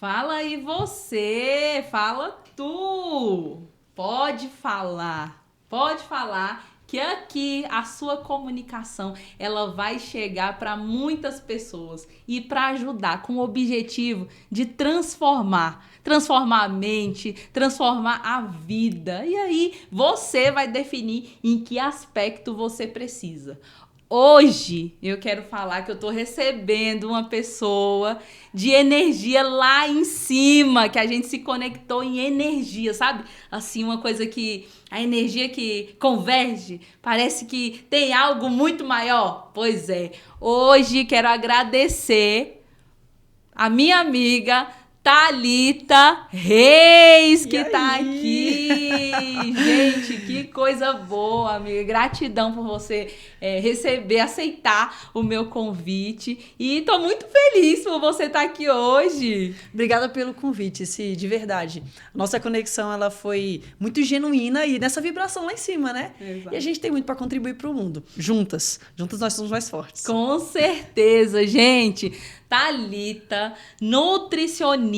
Fala aí você, fala tu. Pode falar que aqui a sua comunicação ela vai chegar para muitas pessoas e para ajudar com o objetivo de transformar a mente, transformar a vida. E aí você vai definir em que aspecto você precisa. Hoje eu quero falar que eu tô recebendo uma pessoa de energia lá em cima, que a gente se conectou em energia, sabe? Assim, uma coisa que a energia que converge, parece que tem algo muito maior. Pois é, hoje quero agradecer a minha amiga Thalita Reis, E que tá aí? aqui. Gente, que coisa boa, amiga. Gratidão por você aceitar o meu convite. E tô muito feliz por você estar aqui hoje. Obrigada pelo convite, Si, de verdade. Nossa conexão ela foi muito genuína e nessa vibração lá em cima, né? E a Exato. gente tem muito para contribuir para o mundo. Juntas nós somos mais fortes. Com certeza, gente. Thalita, nutricionista.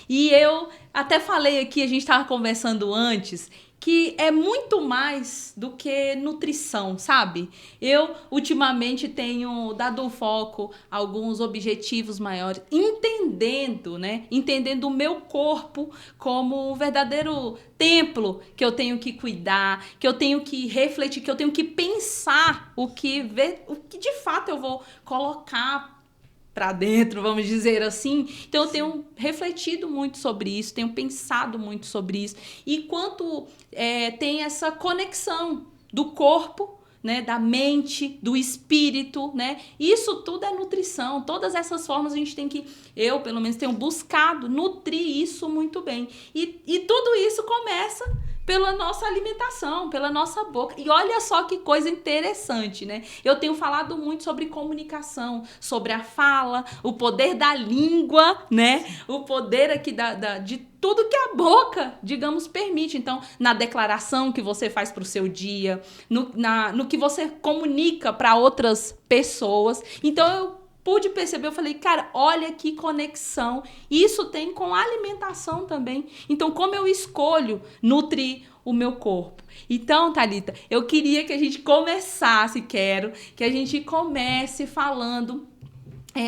E eu até falei aqui, a gente estava conversando antes, que é muito mais do que nutrição, sabe? Eu ultimamente tenho dado foco a alguns objetivos maiores, entendendo, né? Entendendo o meu corpo como um verdadeiro templo que eu tenho que cuidar, que eu tenho que refletir, que eu tenho que pensar o que de fato eu vou colocar para dentro, vamos dizer assim. Então eu tenho refletido muito sobre isso, tenho pensado muito sobre isso. E quanto tem essa conexão do corpo, né, da mente, do espírito, né? Isso tudo é nutrição. Todas essas formas a gente tem que, eu pelo menos tenho buscado nutrir isso muito bem. E tudo isso começa pela nossa alimentação, pela nossa boca. E olha só que coisa interessante, né? Eu tenho falado muito sobre comunicação, sobre a fala, o poder da língua, né? O poder aqui de tudo que a boca, digamos, permite. Então, na declaração que você faz para o seu dia, no que você comunica para outras pessoas. Então, eu pude perceber, eu falei, cara, olha que conexão. Isso tem com a alimentação também. Então, como eu escolho nutrir o meu corpo? Então, Thalita, eu queria que a gente começasse, que a gente comece falando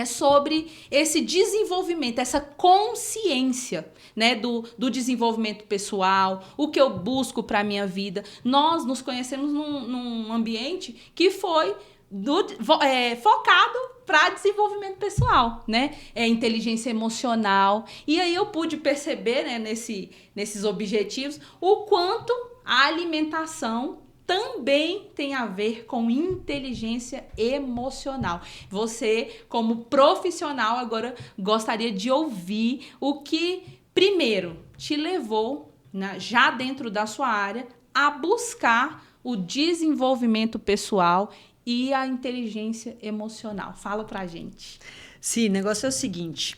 sobre esse desenvolvimento, essa consciência, né, do desenvolvimento pessoal, o que eu busco para a minha vida. Nós nos conhecemos num ambiente que foi focado para desenvolvimento pessoal, né? Inteligência emocional. E aí eu pude perceber, né, nesses objetivos, o quanto a alimentação também tem a ver com inteligência emocional. Você, como profissional, agora gostaria de ouvir o que, primeiro, te levou, né, já dentro da sua área, a buscar o desenvolvimento pessoal e a inteligência emocional. Fala pra gente. Sim, o negócio é o seguinte.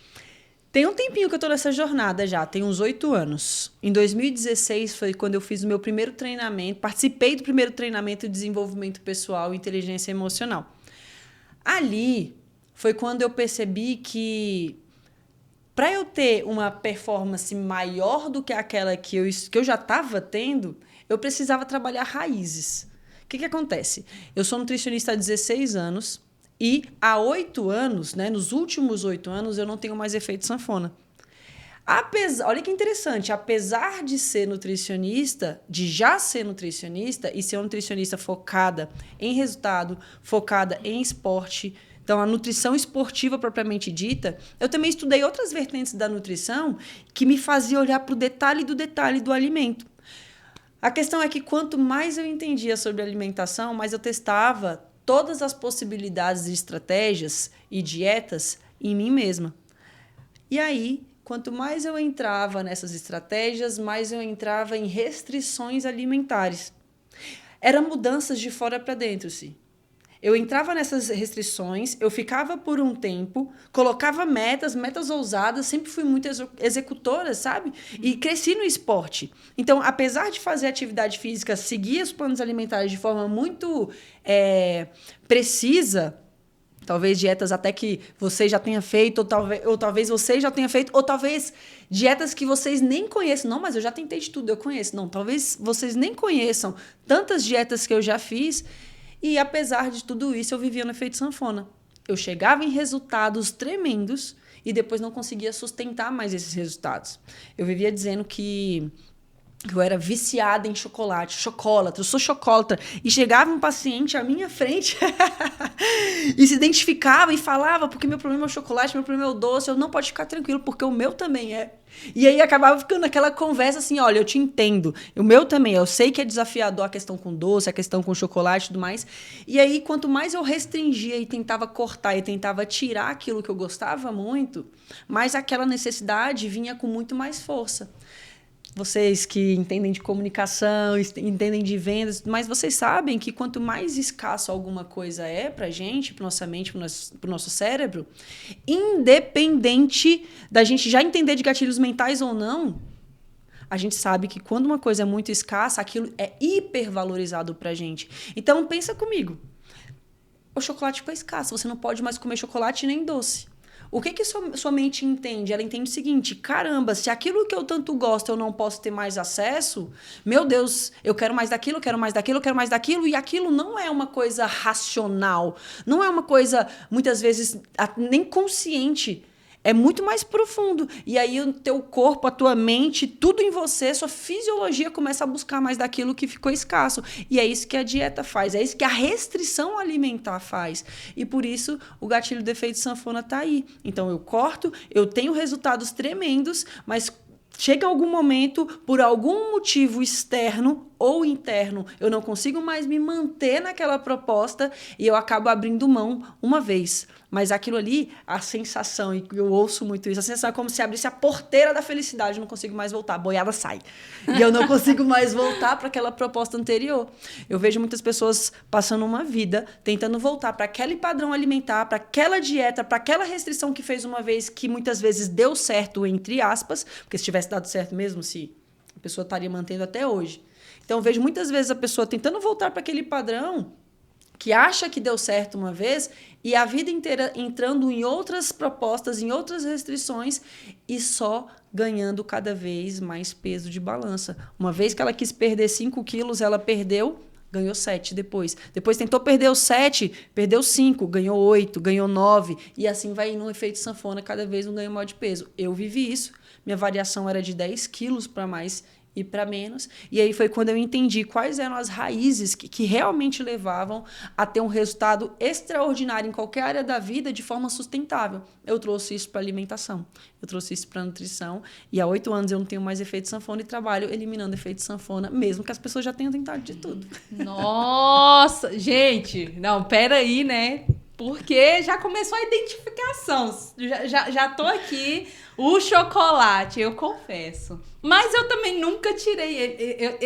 Tem um tempinho que eu tô nessa jornada já, tem uns 8 anos. Em 2016 foi quando eu fiz o meu primeiro treinamento, participei do primeiro treinamento de desenvolvimento pessoal e inteligência emocional. Ali foi quando eu percebi que para eu ter uma performance maior do que aquela que eu já estava tendo, eu precisava trabalhar raízes. O que acontece? Eu sou nutricionista há 16 anos e há 8 anos, né, nos últimos 8 anos, eu não tenho mais efeito sanfona. Olha que interessante, apesar de ser nutricionista, de já ser nutricionista e ser uma nutricionista focada em resultado, focada em esporte, então a nutrição esportiva propriamente dita, eu também estudei outras vertentes da nutrição que me faziam olhar para o detalhe do alimento. A questão é que quanto mais eu entendia sobre alimentação, mais eu testava todas as possibilidades de estratégias e dietas em mim mesma. E aí, quanto mais eu entrava nessas estratégias, mais eu entrava em restrições alimentares. Eram mudanças de fora para dentro, sim. Eu entrava nessas restrições, eu ficava por um tempo, colocava metas ousadas, sempre fui muito executora, sabe? E cresci no esporte. Então, apesar de fazer atividade física, seguir os planos alimentares de forma muito precisa, Talvez dietas até que você já tenha feito, ou talvez você já tenha feito, ou talvez dietas que vocês nem conheçam. Não, mas eu já tentei de tudo, eu conheço. Não, talvez vocês nem conheçam tantas dietas que eu já fiz. E apesar de tudo isso, eu vivia no efeito sanfona. Eu chegava em resultados tremendos e depois não conseguia sustentar mais esses resultados. Eu vivia dizendo que eu era viciada em chocolate, chocólatra, eu sou chocólatra. E chegava um paciente à minha frente e se identificava e falava, porque meu problema é o chocolate, meu problema é o doce, eu não pode ficar tranquilo, porque o meu também é. E aí acabava ficando aquela conversa assim, olha, eu te entendo, o meu também, eu sei que é desafiador a questão com doce, a questão com chocolate e tudo mais. E aí, quanto mais eu restringia e tentava cortar e tentava tirar aquilo que eu gostava muito, mais aquela necessidade vinha com muito mais força. Vocês que entendem de comunicação, entendem de vendas, mas vocês sabem que quanto mais escasso alguma coisa é pra gente, pra nossa mente, pro nosso cérebro, independente da gente já entender de gatilhos mentais ou não, a gente sabe que quando uma coisa é muito escassa, aquilo é hipervalorizado pra gente. Então, pensa comigo. O chocolate ficou escasso, você não pode mais comer chocolate nem doce. O que sua mente entende? Ela entende o seguinte, caramba, se aquilo que eu tanto gosto eu não posso ter mais acesso, meu Deus, eu quero mais daquilo, eu quero mais daquilo, eu quero mais daquilo, e aquilo não é uma coisa racional, não é uma coisa, muitas vezes, nem consciente. É muito mais profundo. E aí o teu corpo, a tua mente, tudo em você, sua fisiologia começa a buscar mais daquilo que ficou escasso. E é isso que a dieta faz, é isso que a restrição alimentar faz. E por isso o gatilho do efeito sanfona está aí. Então eu corto, eu tenho resultados tremendos, mas chega algum momento, por algum motivo externo ou interno, eu não consigo mais me manter naquela proposta e eu acabo abrindo mão uma vez. Mas aquilo ali, a sensação, e eu ouço muito isso, a sensação é como se abrisse a porteira da felicidade, eu não consigo mais voltar, a boiada sai. E eu não consigo mais voltar para aquela proposta anterior. Eu vejo muitas pessoas passando uma vida tentando voltar para aquele padrão alimentar, para aquela dieta, para aquela restrição que fez uma vez, que muitas vezes deu certo, entre aspas, porque se tivesse dado certo mesmo, se a pessoa estaria mantendo até hoje. Então, eu vejo muitas vezes a pessoa tentando voltar para aquele padrão que acha que deu certo uma vez e a vida inteira entrando em outras propostas, em outras restrições e só ganhando cada vez mais peso de balança. Uma vez que ela quis perder 5 quilos, ela perdeu, ganhou 7 depois. Depois tentou perder os 7, perdeu 5, ganhou 8, ganhou 9 e assim vai no efeito sanfona, cada vez um ganho maior de peso. Eu vivi isso, minha variação era de 10 quilos para mais e para menos. E aí foi quando eu entendi quais eram as raízes que realmente levavam a ter um resultado extraordinário em qualquer área da vida de forma sustentável. Eu trouxe isso para alimentação, eu trouxe isso para nutrição e há 8 anos eu não tenho mais efeito sanfona e trabalho eliminando efeito sanfona, mesmo que as pessoas já tenham tentado de tudo. Nossa, gente, não, peraí, né? Porque já começou a identificação. Já tô aqui, o chocolate, eu confesso. Mas eu também nunca tirei.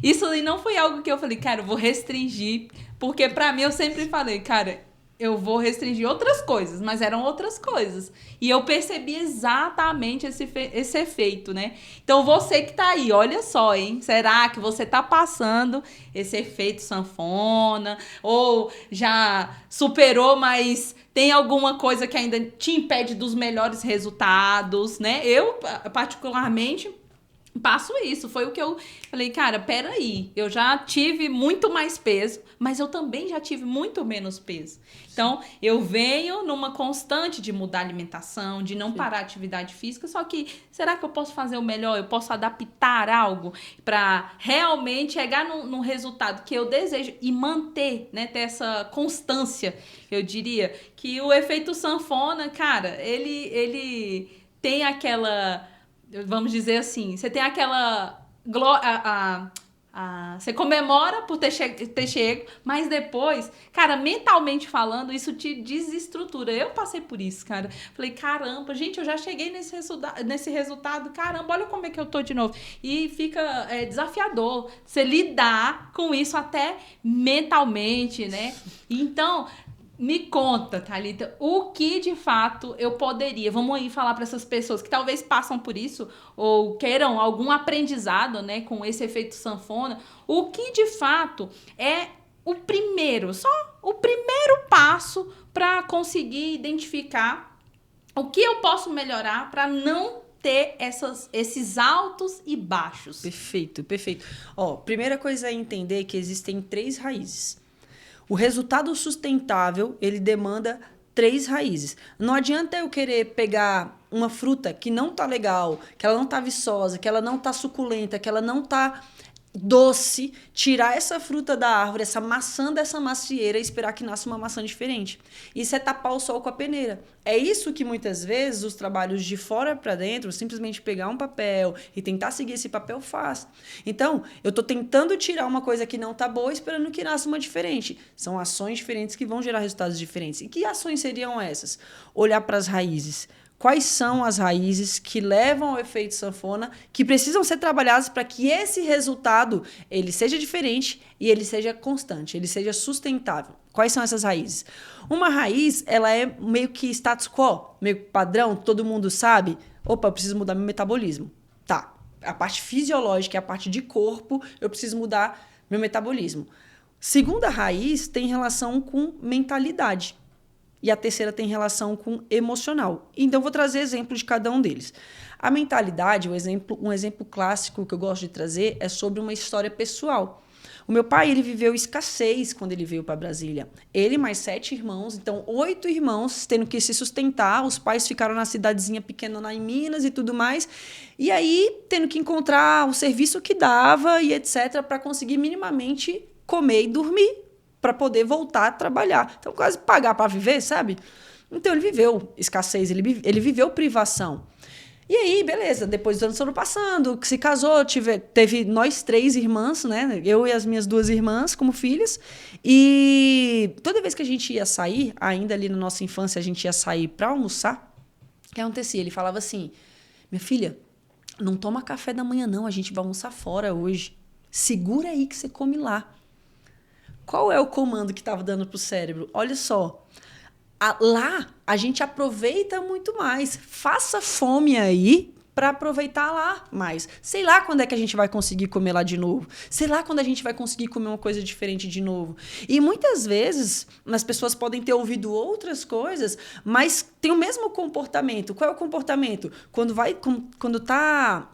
Isso aí não foi algo que eu falei, cara, eu vou restringir. Porque pra mim eu sempre falei, cara, eu vou restringir outras coisas, mas eram outras coisas. E eu percebi exatamente esse efeito, né? Então, você que tá aí, olha só, hein? Será que você tá passando esse efeito sanfona? Ou já superou, mas tem alguma coisa que ainda te impede dos melhores resultados, né? Eu, particularmente, passo isso. Foi o que eu falei, cara, peraí, eu já tive muito mais peso, mas eu também já tive muito menos peso. Então, eu venho numa constante de mudar a alimentação, de não parar a atividade física, só que será que eu posso fazer o melhor? Eu posso adaptar algo para realmente chegar num resultado que eu desejo e manter, né, ter essa constância, eu diria, que o efeito sanfona, cara, ele tem aquela... Vamos dizer assim, você tem aquela... você comemora por ter chego, mas depois, cara, mentalmente falando, isso te desestrutura. Eu passei por isso, cara. Falei, caramba, gente, eu já cheguei nesse resultado, caramba, olha como é que eu tô de novo. E fica desafiador você lidar com isso até mentalmente, né? Então... Me conta, Thalita, o que de fato eu poderia... Vamos aí falar para essas pessoas que talvez passam por isso ou queiram algum aprendizado, né, com esse efeito sanfona. O que de fato é só o primeiro passo para conseguir identificar o que eu posso melhorar para não ter esses altos e baixos. Perfeito, perfeito. Ó, primeira coisa é entender que existem 3 raízes. O resultado sustentável, ele demanda 3 raízes. Não adianta eu querer pegar uma fruta que não tá legal, que ela não tá viçosa, que ela não tá suculenta, que ela não tá doce, tirar essa fruta da árvore, essa maçã dessa macieira e esperar que nasça uma maçã diferente. Isso é tapar o sol com a peneira. É isso que muitas vezes os trabalhos de fora para dentro, simplesmente pegar um papel e tentar seguir esse papel faz. Então, eu estou tentando tirar uma coisa que não tá boa esperando que nasça uma diferente. São ações diferentes que vão gerar resultados diferentes. E que ações seriam essas? Olhar para as raízes. Quais são as raízes que levam ao efeito sanfona, que precisam ser trabalhadas para que esse resultado ele seja diferente e ele seja constante, ele seja sustentável. Quais são essas raízes? Uma raiz, ela é meio que status quo, meio padrão, todo mundo sabe. Opa, eu preciso mudar meu metabolismo. Tá, a parte fisiológica, a parte de corpo, eu preciso mudar meu metabolismo. Segunda raiz tem relação com mentalidade. E a terceira tem relação com emocional. Então, vou trazer exemplos de cada um deles. A mentalidade, um exemplo clássico que eu gosto de trazer é sobre uma história pessoal. O meu pai, ele viveu escassez quando ele veio para Brasília. Ele mais 7 irmãos, então 8 irmãos tendo que se sustentar. Os pais ficaram na cidadezinha pequena lá em Minas e tudo mais. E aí, tendo que encontrar o serviço que dava e etc. para conseguir minimamente comer e dormir, para poder voltar a trabalhar. Então, quase pagar para viver, sabe? Então, ele viveu escassez, ele viveu privação. E aí, beleza, depois dos anos foram passando, se casou, teve nós 3 irmãs, né? Eu e as minhas 2 irmãs como filhas. E toda vez que a gente ia sair, ainda ali na nossa infância, a gente ia sair para almoçar, o que acontecia? Ele falava assim, minha filha, não toma café da manhã não, a gente vai almoçar fora hoje. Segura aí que você come lá. Qual é o comando que estava dando para o cérebro? Olha só, lá a gente aproveita muito mais. Faça fome aí para aproveitar lá mais. Sei lá quando é que a gente vai conseguir comer lá de novo. Sei lá quando a gente vai conseguir comer uma coisa diferente de novo. E muitas vezes as pessoas podem ter ouvido outras coisas, mas tem o mesmo comportamento. Qual é o comportamento? Quando tá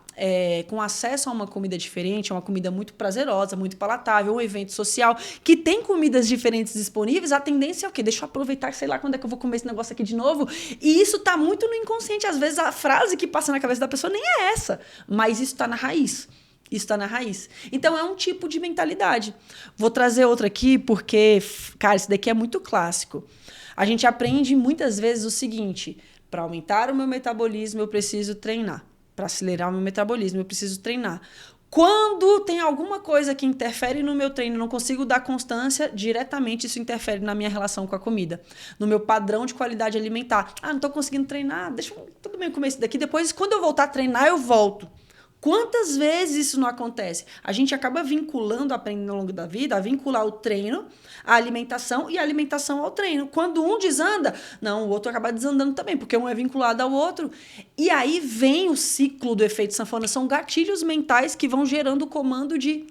com acesso a uma comida diferente, a uma comida muito prazerosa, muito palatável, um evento social que tem comidas diferentes disponíveis, a tendência é o quê? Deixa eu aproveitar, sei lá quando é que eu vou comer esse negócio aqui de novo. E isso tá muito no inconsciente. Às vezes a frase que passa na cabeça da pessoa nem é essa, mas isso tá na raiz. Isso está na raiz. Então, é um tipo de mentalidade. Vou trazer outra aqui porque, cara, isso daqui é muito clássico. A gente aprende muitas vezes o seguinte: para aumentar o meu metabolismo, eu preciso treinar. Para acelerar o meu metabolismo, eu preciso treinar. Quando tem alguma coisa que interfere no meu treino, não consigo dar constância, diretamente isso interfere na minha relação com a comida, no meu padrão de qualidade alimentar. Não estou conseguindo treinar, tudo bem comer isso daqui, depois quando eu voltar a treinar, eu volto. Quantas vezes isso não acontece? A gente acaba vinculando, aprendendo ao longo da vida, a vincular o treino, a alimentação e a alimentação ao treino. Quando um desanda, não, o outro acaba desandando também, porque um é vinculado ao outro. E aí vem o ciclo do efeito sanfona. São gatilhos mentais que vão gerando o comando de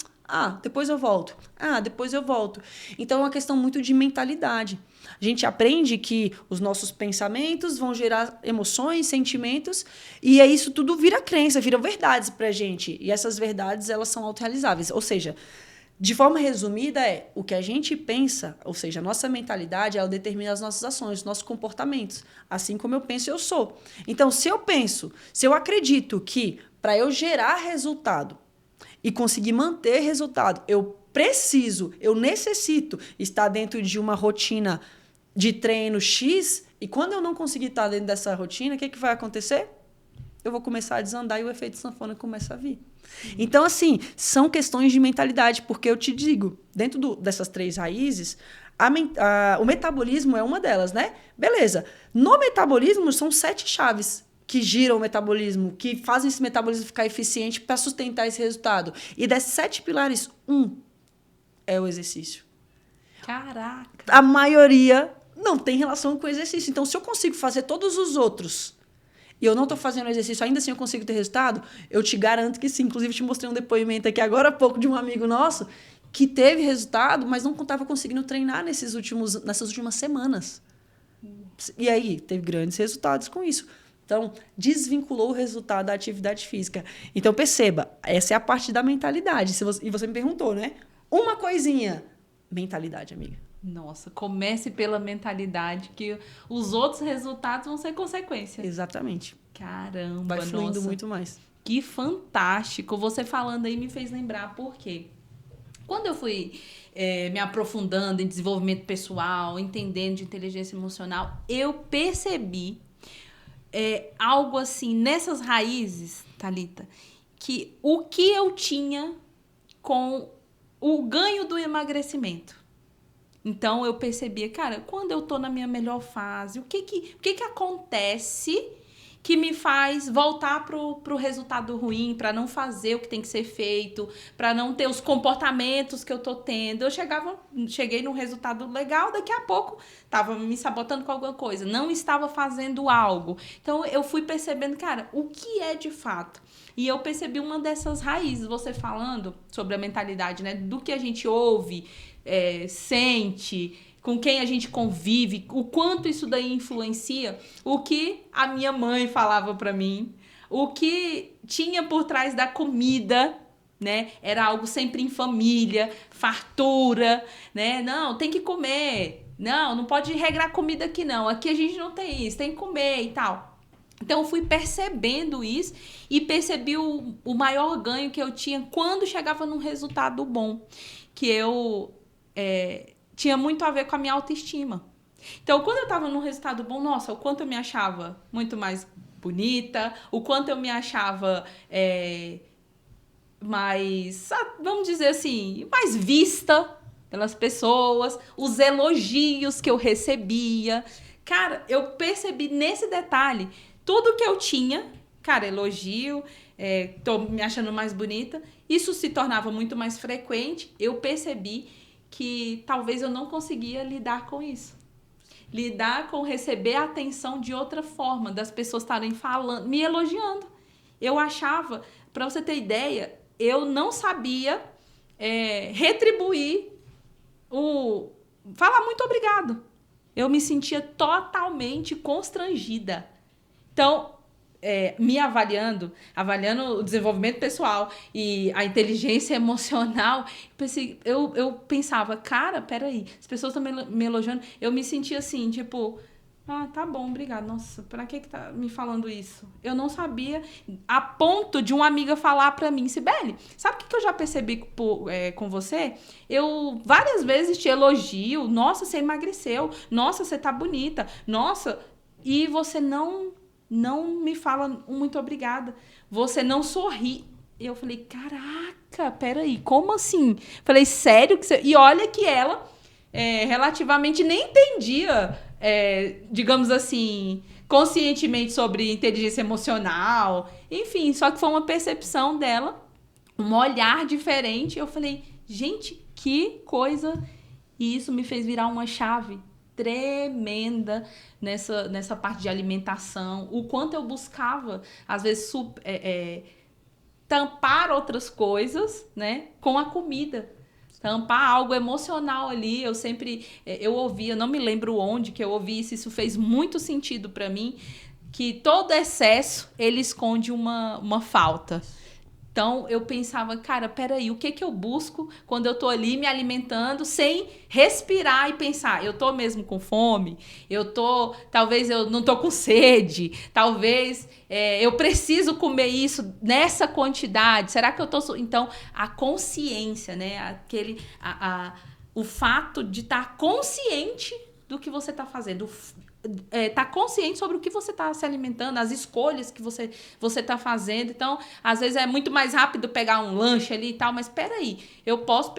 depois eu volto. Depois eu volto. Então é uma questão muito de mentalidade. A gente aprende que os nossos pensamentos vão gerar emoções, sentimentos, e aí isso tudo vira crença, vira verdades pra gente. E essas verdades, elas são autorrealizáveis. Ou seja, de forma resumida, o que a gente pensa, ou seja, a nossa mentalidade, ela determina as nossas ações, os nossos comportamentos. Assim como eu penso, eu sou. Então, se eu acredito que para eu gerar resultado e conseguir manter resultado, eu necessito estar dentro de uma rotina de treino X, e quando eu não conseguir estar dentro dessa rotina, o que vai acontecer? Eu vou começar a desandar e o efeito sanfona começa a vir. Então, assim, são questões de mentalidade, porque eu te digo, dentro dessas 3 raízes, o metabolismo é uma delas, né? Beleza. No metabolismo, são 7 chaves que giram o metabolismo, que fazem esse metabolismo ficar eficiente para sustentar esse resultado. E desses 7 pilares, é o exercício. Caraca! A maioria não tem relação com o exercício. Então, se eu consigo fazer todos os outros e eu não estou fazendo exercício, ainda assim eu consigo ter resultado, eu te garanto que sim. Inclusive, te mostrei um depoimento aqui agora há pouco de um amigo nosso que teve resultado, mas não estava conseguindo treinar nessas últimas semanas. E aí, teve grandes resultados com isso. Então, desvinculou o resultado da atividade física. Então, perceba, essa é a parte da mentalidade. E você me perguntou, né? Uma coisinha. Mentalidade, amiga. Nossa, comece pela mentalidade, que os outros resultados vão ser consequência. Exatamente. Caramba, vai fluindo nossa. muito mais. Que fantástico. Você falando aí me fez lembrar por quê. Quando eu fui me aprofundando em desenvolvimento pessoal, entendendo de inteligência emocional, eu percebi algo assim, nessas raízes, Thalita, que o que eu tinha com o ganho do emagrecimento. Então, eu percebia, cara, quando eu tô na minha melhor fase, o que acontece que me faz voltar pro resultado ruim, para não fazer o que tem que ser feito, para não ter os comportamentos que eu tô tendo. Cheguei num resultado legal, daqui a pouco tava me sabotando com alguma coisa, não estava fazendo algo. Então, eu fui percebendo, cara, o que é de fato? E eu percebi uma dessas raízes, você falando sobre a mentalidade, né, do que a gente ouve, sente, com quem a gente convive, o quanto isso daí influencia, o que a minha mãe falava pra mim, o que tinha por trás da comida, né? Era algo sempre em família, fartura, né? Não, tem que comer. Não pode regrar comida aqui não. Aqui a gente não tem isso, tem que comer e tal. Então eu fui percebendo isso e percebi o maior ganho que eu tinha quando chegava num resultado bom, que eu tinha muito a ver com a minha autoestima. Então, quando eu tava num resultado bom, nossa, o quanto eu me achava muito mais bonita, o quanto eu me achava mais, vamos dizer assim, mais vista pelas pessoas, os elogios que eu recebia. Cara, eu percebi nesse detalhe tudo que eu tinha, cara, elogio, tô me achando mais bonita, isso se tornava muito mais frequente, eu percebi que talvez eu não conseguia lidar com isso. Lidar com receber a atenção de outra forma, das pessoas estarem falando, me elogiando. Eu achava, para você ter ideia, eu não sabia retribuir falar muito obrigado. Eu me sentia totalmente constrangida. Então, me avaliando o desenvolvimento pessoal e a inteligência emocional, eu pensava, cara, peraí, as pessoas estão me elogiando, eu me sentia assim, tipo, tá bom, obrigada, nossa, pra que tá me falando isso? Eu não sabia, a ponto de uma amiga falar pra mim, Sibeli, sabe o que eu já percebi com você? Eu várias vezes te elogio, nossa, você emagreceu, nossa, você tá bonita, nossa, e você não me fala um muito obrigada. Você não sorri. Eu falei, caraca, peraí, como assim? Falei, sério? E olha que ela relativamente nem entendia, digamos assim, conscientemente sobre inteligência emocional. Enfim, só que foi uma percepção dela, um olhar diferente. Eu falei, gente, que coisa. E isso me fez virar uma chave tremenda nessa parte de alimentação, o quanto eu buscava, às vezes, tampar outras coisas, né, com a comida, tampar algo emocional ali. Eu sempre, eu ouvia, não me lembro onde que eu ouvi isso fez muito sentido para mim, que todo excesso, ele esconde uma falta. Então, eu pensava, cara, peraí, o que eu busco quando eu tô ali me alimentando sem respirar e pensar, eu tô mesmo com fome? Talvez eu não tô com sede, talvez eu preciso comer isso nessa quantidade, será que eu tô... Então, a consciência, né? O fato de estar consciente do que você tá fazendo, tá consciente sobre o que você está se alimentando, as escolhas que você está fazendo. Então, às vezes é muito mais rápido pegar um lanche ali e tal, mas espera aí, eu posso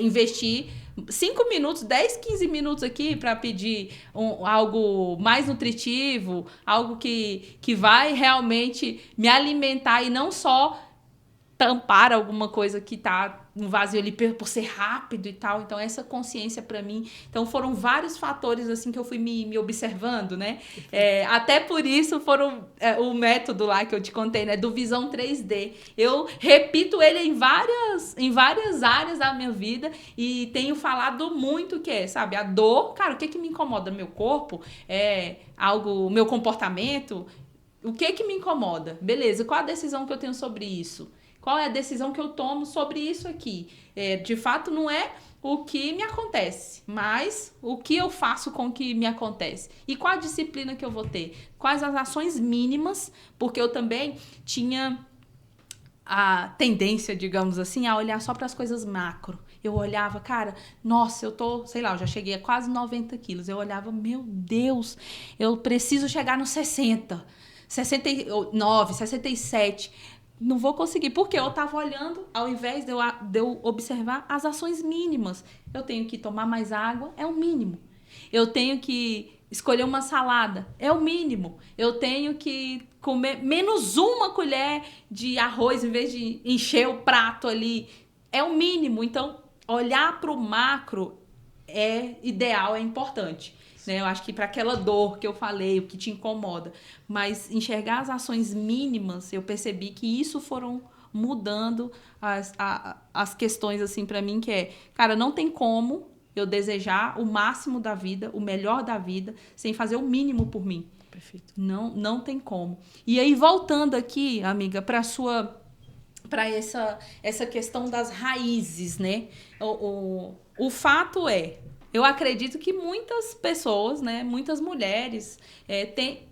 investir 5 minutos, 10, 15 minutos aqui para pedir algo mais nutritivo, algo que vai realmente me alimentar e não só tampar alguma coisa que tá no vazio ali por ser rápido e tal. Então, essa consciência para mim... Então, foram vários fatores, assim, que eu fui me observando, né? Até por isso foram o método lá que eu te contei, né? Do Visão 3D. Eu repito ele em várias áreas da minha vida e tenho falado muito que sabe? A dor, cara, o que me incomoda no meu corpo? Meu comportamento... O que me incomoda? Beleza, qual a decisão que eu tenho sobre isso? Qual é a decisão que eu tomo sobre isso aqui? De fato, não é o que me acontece, mas o que eu faço com o que me acontece. E qual a disciplina que eu vou ter? Quais as ações mínimas? Porque eu também tinha a tendência, digamos assim, a olhar só para as coisas macro. Eu olhava, cara, nossa, eu já cheguei a quase 90 quilos. Eu olhava, meu Deus, eu preciso chegar nos 60, 69, 67. Não vou conseguir, porque eu estava olhando, ao invés de eu observar as ações mínimas. Eu tenho que tomar mais água, é o mínimo. Eu tenho que escolher uma salada, é o mínimo. Eu tenho que comer menos uma colher de arroz, em vez de encher o prato ali, é o mínimo. Então, olhar para o macro é ideal, é importante. Né? Eu acho que para aquela dor que eu falei, o que te incomoda, mas enxergar as ações mínimas, eu percebi que isso foram mudando as questões assim para mim, que cara, não tem como eu desejar o máximo da vida, o melhor da vida, sem fazer o mínimo por mim. Perfeito. Não tem como. E aí, voltando aqui, amiga, para essa questão das raízes, né? O fato eu acredito que muitas pessoas, né, muitas mulheres,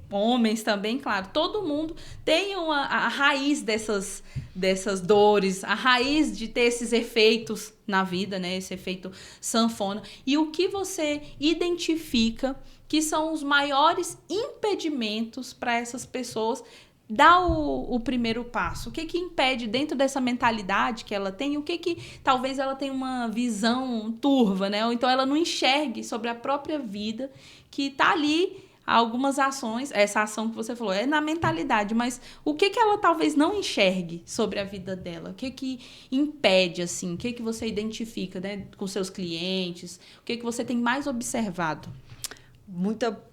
homens também, claro, todo mundo tem a raiz dessas dores, a raiz de ter esses efeitos na vida, né, esse efeito sanfona. E o que você identifica que são os maiores impedimentos para essas pessoas dar o primeiro passo? O que impede dentro dessa mentalidade que ela tem? O que talvez ela tenha uma visão turva, né? Ou então ela não enxergue sobre a própria vida, que está ali algumas ações, essa ação que você falou, é na mentalidade, mas o que ela talvez não enxergue sobre a vida dela? O que impede, assim? O que você identifica, né, com seus clientes? O que você tem mais observado?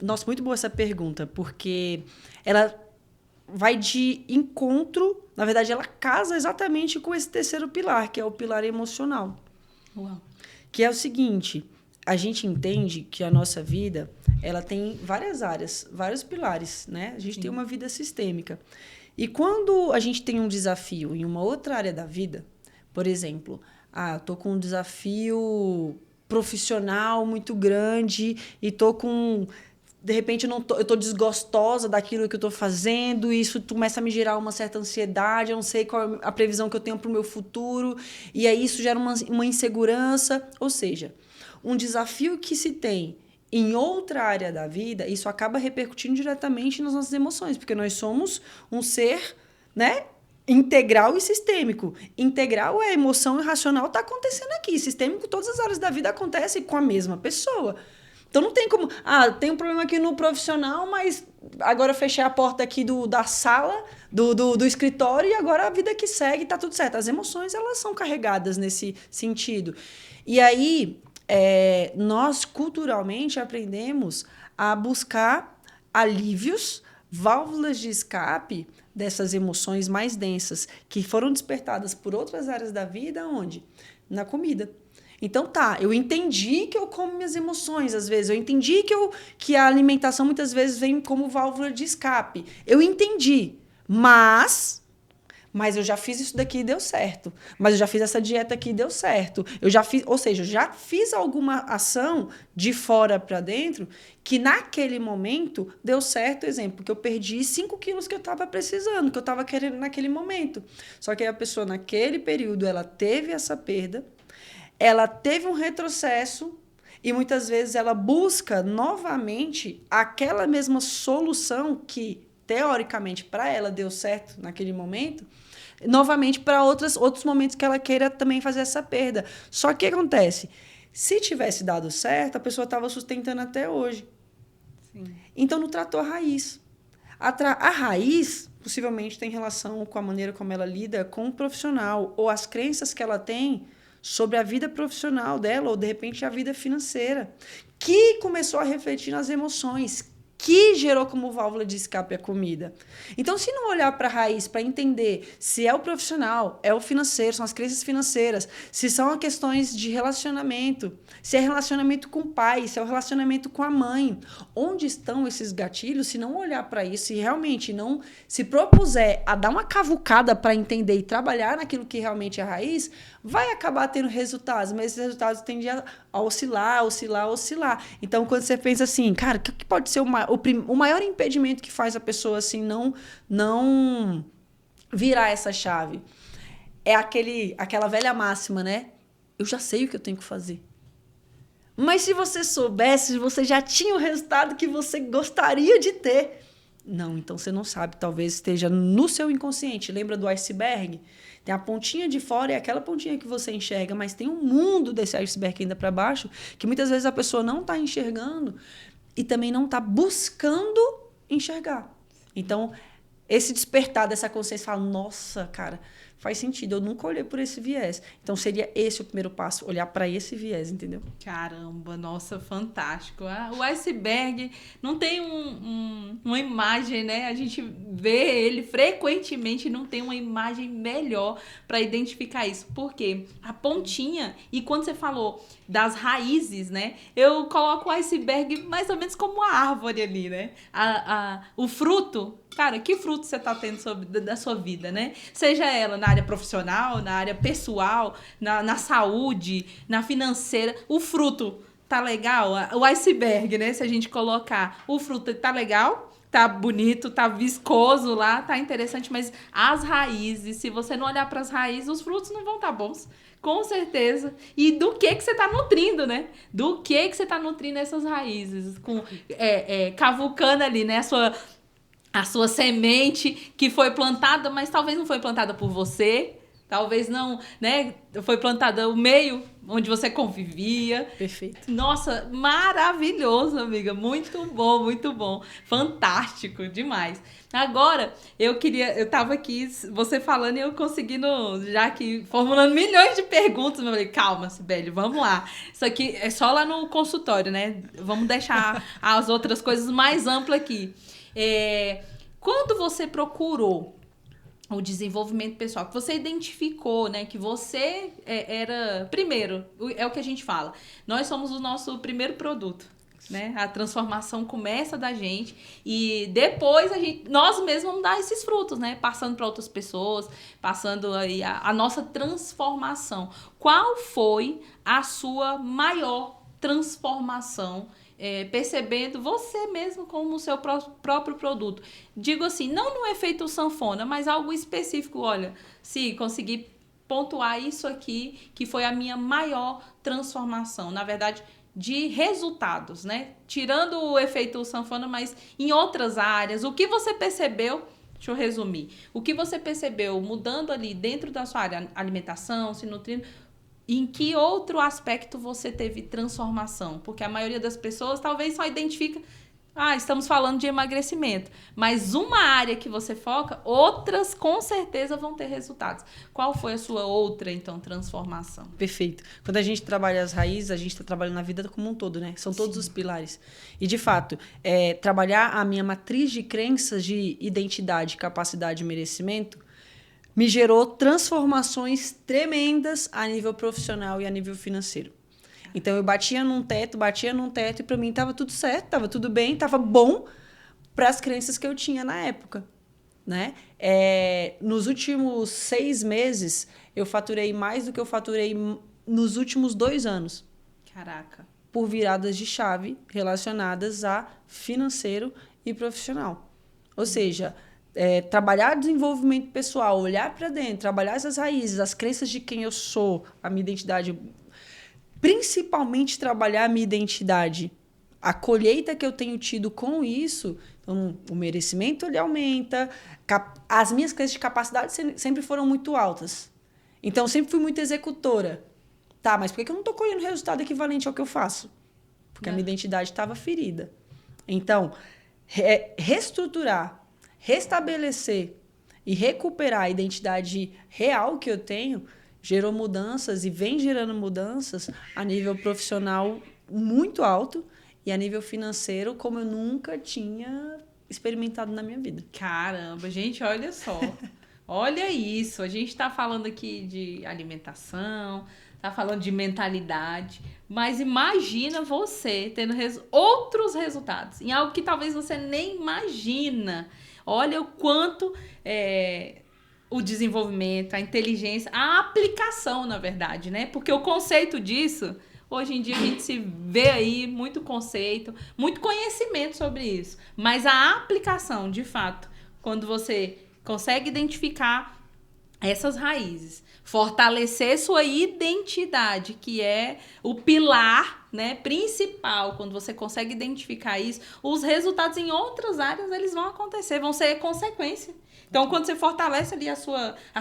Nossa, muito boa essa pergunta, porque ela vai de encontro, na verdade, ela casa exatamente com esse terceiro pilar, que é o pilar emocional. Uau. Que é o seguinte, a gente entende que a nossa vida, ela tem várias áreas, vários pilares, né? A gente tem uma vida sistêmica. E quando a gente tem um desafio em uma outra área da vida, por exemplo, eu tô com um desafio profissional muito grande e tô com... De repente, eu tô desgostosa daquilo que eu tô fazendo, e isso começa a me gerar uma certa ansiedade, eu não sei qual é a previsão que eu tenho para o meu futuro, e aí isso gera uma insegurança. Ou seja, um desafio que se tem em outra área da vida, isso acaba repercutindo diretamente nas nossas emoções, porque nós somos um ser, né, integral e sistêmico. Integral é a emoção, e racional está acontecendo aqui. Sistêmico, todas as áreas da vida acontecem com a mesma pessoa. Então não tem como... tem um problema aqui no profissional, mas agora eu fechei a porta aqui da sala, do escritório, e agora a vida que segue, tá tudo certo. As emoções, elas são carregadas nesse sentido. E aí, nós culturalmente aprendemos a buscar alívios, válvulas de escape dessas emoções mais densas, que foram despertadas por outras áreas da vida, onde? Na comida. Então eu entendi que eu como minhas emoções às vezes, eu entendi que a alimentação muitas vezes vem como válvula de escape. Eu entendi, mas eu já fiz isso daqui e deu certo. Mas eu já fiz essa dieta aqui e deu certo. Ou seja, eu já fiz alguma ação de fora para dentro que naquele momento deu certo, exemplo, que eu perdi 5 quilos que eu estava precisando, que eu estava querendo naquele momento. Só que aí a pessoa naquele período ela teve essa perda, ela teve um retrocesso e muitas vezes ela busca novamente aquela mesma solução que, teoricamente, para ela deu certo naquele momento, novamente para outros momentos que ela queira também fazer essa perda. Só que o que acontece? Se tivesse dado certo, a pessoa estava sustentando até hoje. Sim. Então, não tratou a raiz. A raiz possivelmente tem relação com a maneira como ela lida com o profissional ou as crenças que ela tem sobre a vida profissional dela ou, de repente, a vida financeira, que começou a refletir nas emoções, que gerou como válvula de escape a comida. Então, se não olhar para a raiz, para entender se é o profissional, é o financeiro, são as crenças financeiras, se são as questões de relacionamento, se é relacionamento com o pai, se é o relacionamento com a mãe, onde estão esses gatilhos, se não olhar para isso e realmente não se propuser a dar uma cavucada para entender e trabalhar naquilo que realmente é a raiz, vai acabar tendo resultados, mas esses resultados tendem a oscilar. Então, quando você pensa assim, cara, o que pode ser o maior impedimento que faz a pessoa assim não virar essa chave? É aquela velha máxima, né? Eu já sei o que eu tenho que fazer. Mas se você soubesse, você já tinha o resultado que você gostaria de ter. Não, então você não sabe. Talvez esteja no seu inconsciente. Lembra do iceberg? Tem a pontinha de fora, é aquela pontinha que você enxerga, mas tem um mundo desse iceberg ainda para baixo, que muitas vezes a pessoa não está enxergando e também não está buscando enxergar. Então, esse despertar dessa consciência, fala, nossa, cara, faz sentido, eu nunca olhei por esse viés. Então, seria esse o primeiro passo, olhar para esse viés, entendeu? Caramba, nossa, fantástico. O iceberg não tem uma imagem, né? A gente vê ele frequentemente, não tem uma imagem melhor para identificar isso. Por quê? A pontinha, e quando você falou das raízes, né? Eu coloco o iceberg mais ou menos como uma árvore ali, né? O fruto. Cara, que fruto você está tendo da sua vida, né? Seja ela na área profissional, na área pessoal, na saúde, na financeira. O fruto tá legal? O iceberg, né? Se a gente colocar o fruto tá legal, tá bonito, tá viscoso lá, tá interessante, mas as raízes, se você não olhar para as raízes, os frutos não vão estar bons. Com certeza. E do que você está nutrindo, né? Do que você está nutrindo essas raízes? Cavucando ali, né? A sua semente que foi plantada, mas talvez não foi plantada por você, talvez não, né? Foi plantada o meio onde você convivia. Perfeito. Nossa, maravilhoso, amiga. Muito bom. Fantástico, demais. Agora, eu tava aqui, você falando e eu conseguindo, já que formulando milhões de perguntas, eu falei, calma, Sibeli, vamos lá. Isso aqui é só lá no consultório, né? Vamos deixar as outras coisas mais amplas aqui. Quando você procurou o desenvolvimento pessoal, que você identificou, né, que você era... Primeiro, é o que a gente fala, nós somos o nosso primeiro produto, né? A transformação começa da gente e depois nós mesmos vamos dar esses frutos, né? Passando para outras pessoas, passando aí a nossa transformação. Qual foi a sua maior transformação? Percebendo você mesmo como o seu próprio produto. Digo assim, não no efeito sanfona, mas algo específico. Olha, se conseguir pontuar isso aqui, que foi a minha maior transformação. Na verdade, de resultados, né? Tirando o efeito sanfona, mas em outras áreas. O que você percebeu... Deixa eu resumir. O que você percebeu mudando ali dentro da sua área, alimentação, se nutrindo... Em que outro aspecto você teve transformação? Porque a maioria das pessoas talvez só identifica... estamos falando de emagrecimento. Mas uma área que você foca, outras com certeza vão ter resultados. Qual foi a sua outra, então, transformação? Perfeito. Quando a gente trabalha as raízes, a gente está trabalhando na vida como um todo, né? São todos os pilares. E, de fato, trabalhar a minha matriz de crenças de identidade, capacidade e merecimento me gerou transformações tremendas a nível profissional e a nível financeiro. Então, eu batia num teto, e para mim estava tudo certo, estava tudo bem, estava bom para as crenças que eu tinha na época, né? Nos últimos 6 meses, eu faturei mais do que eu faturei nos últimos 2 anos. Caraca. Por viradas de chave relacionadas a financeiro e profissional. Ou seja... trabalhar desenvolvimento pessoal, olhar para dentro, trabalhar essas raízes, as crenças de quem eu sou, a minha identidade, principalmente trabalhar a minha identidade, a colheita que eu tenho tido com isso, então, o merecimento ele aumenta, as minhas crenças de capacidade sempre foram muito altas, então eu sempre fui muito executora. Tá, mas por que eu não estou colhendo resultado equivalente ao que eu faço? Porque a minha identidade estava ferida. Então, reestruturar restabelecer e recuperar a identidade real que eu tenho, gerou mudanças e vem gerando mudanças a nível profissional muito alto e a nível financeiro como eu nunca tinha experimentado na minha vida. Caramba, gente, olha só. Olha isso. A gente tá falando aqui de alimentação, tá falando de mentalidade, mas imagina você tendo outros resultados em algo que talvez você nem imagina. Olha o quanto o desenvolvimento, a inteligência, a aplicação, na verdade, né? Porque o conceito disso, hoje em dia a gente se vê aí muito conceito, muito conhecimento sobre isso. Mas a aplicação, de fato, quando você consegue identificar essas raízes, fortalecer sua identidade, que é o pilar, né, principal. Quando você consegue identificar isso, os resultados em outras áreas eles vão acontecer, vão ser consequência. Então, quando você fortalece ali a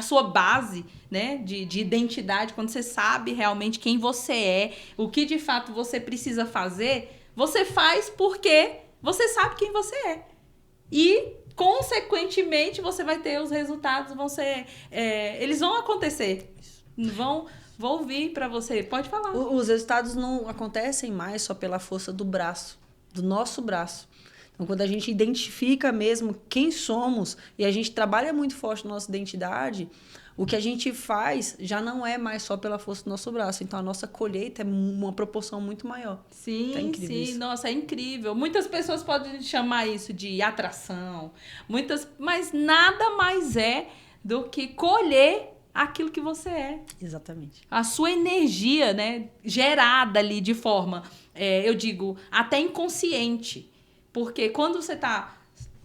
sua base, né, de identidade, quando você sabe realmente quem você é, o que de fato você precisa fazer, você faz porque você sabe quem você é. E consequentemente, você vai ter os resultados, eles vão acontecer, vão vir para você. Pode falar. Os resultados não acontecem mais só pela força do braço, do nosso braço. Então, quando a gente identifica mesmo quem somos e a gente trabalha muito forte na nossa identidade, o que a gente faz já não é mais só pela força do nosso braço. Então, a nossa colheita é uma proporção muito maior. Sim, sim. Isso. Nossa, é incrível. Muitas pessoas podem chamar isso de atração, mas nada mais é do que colher aquilo que você é. Exatamente. A sua energia, né, gerada ali de forma, eu digo, até inconsciente. Porque quando você está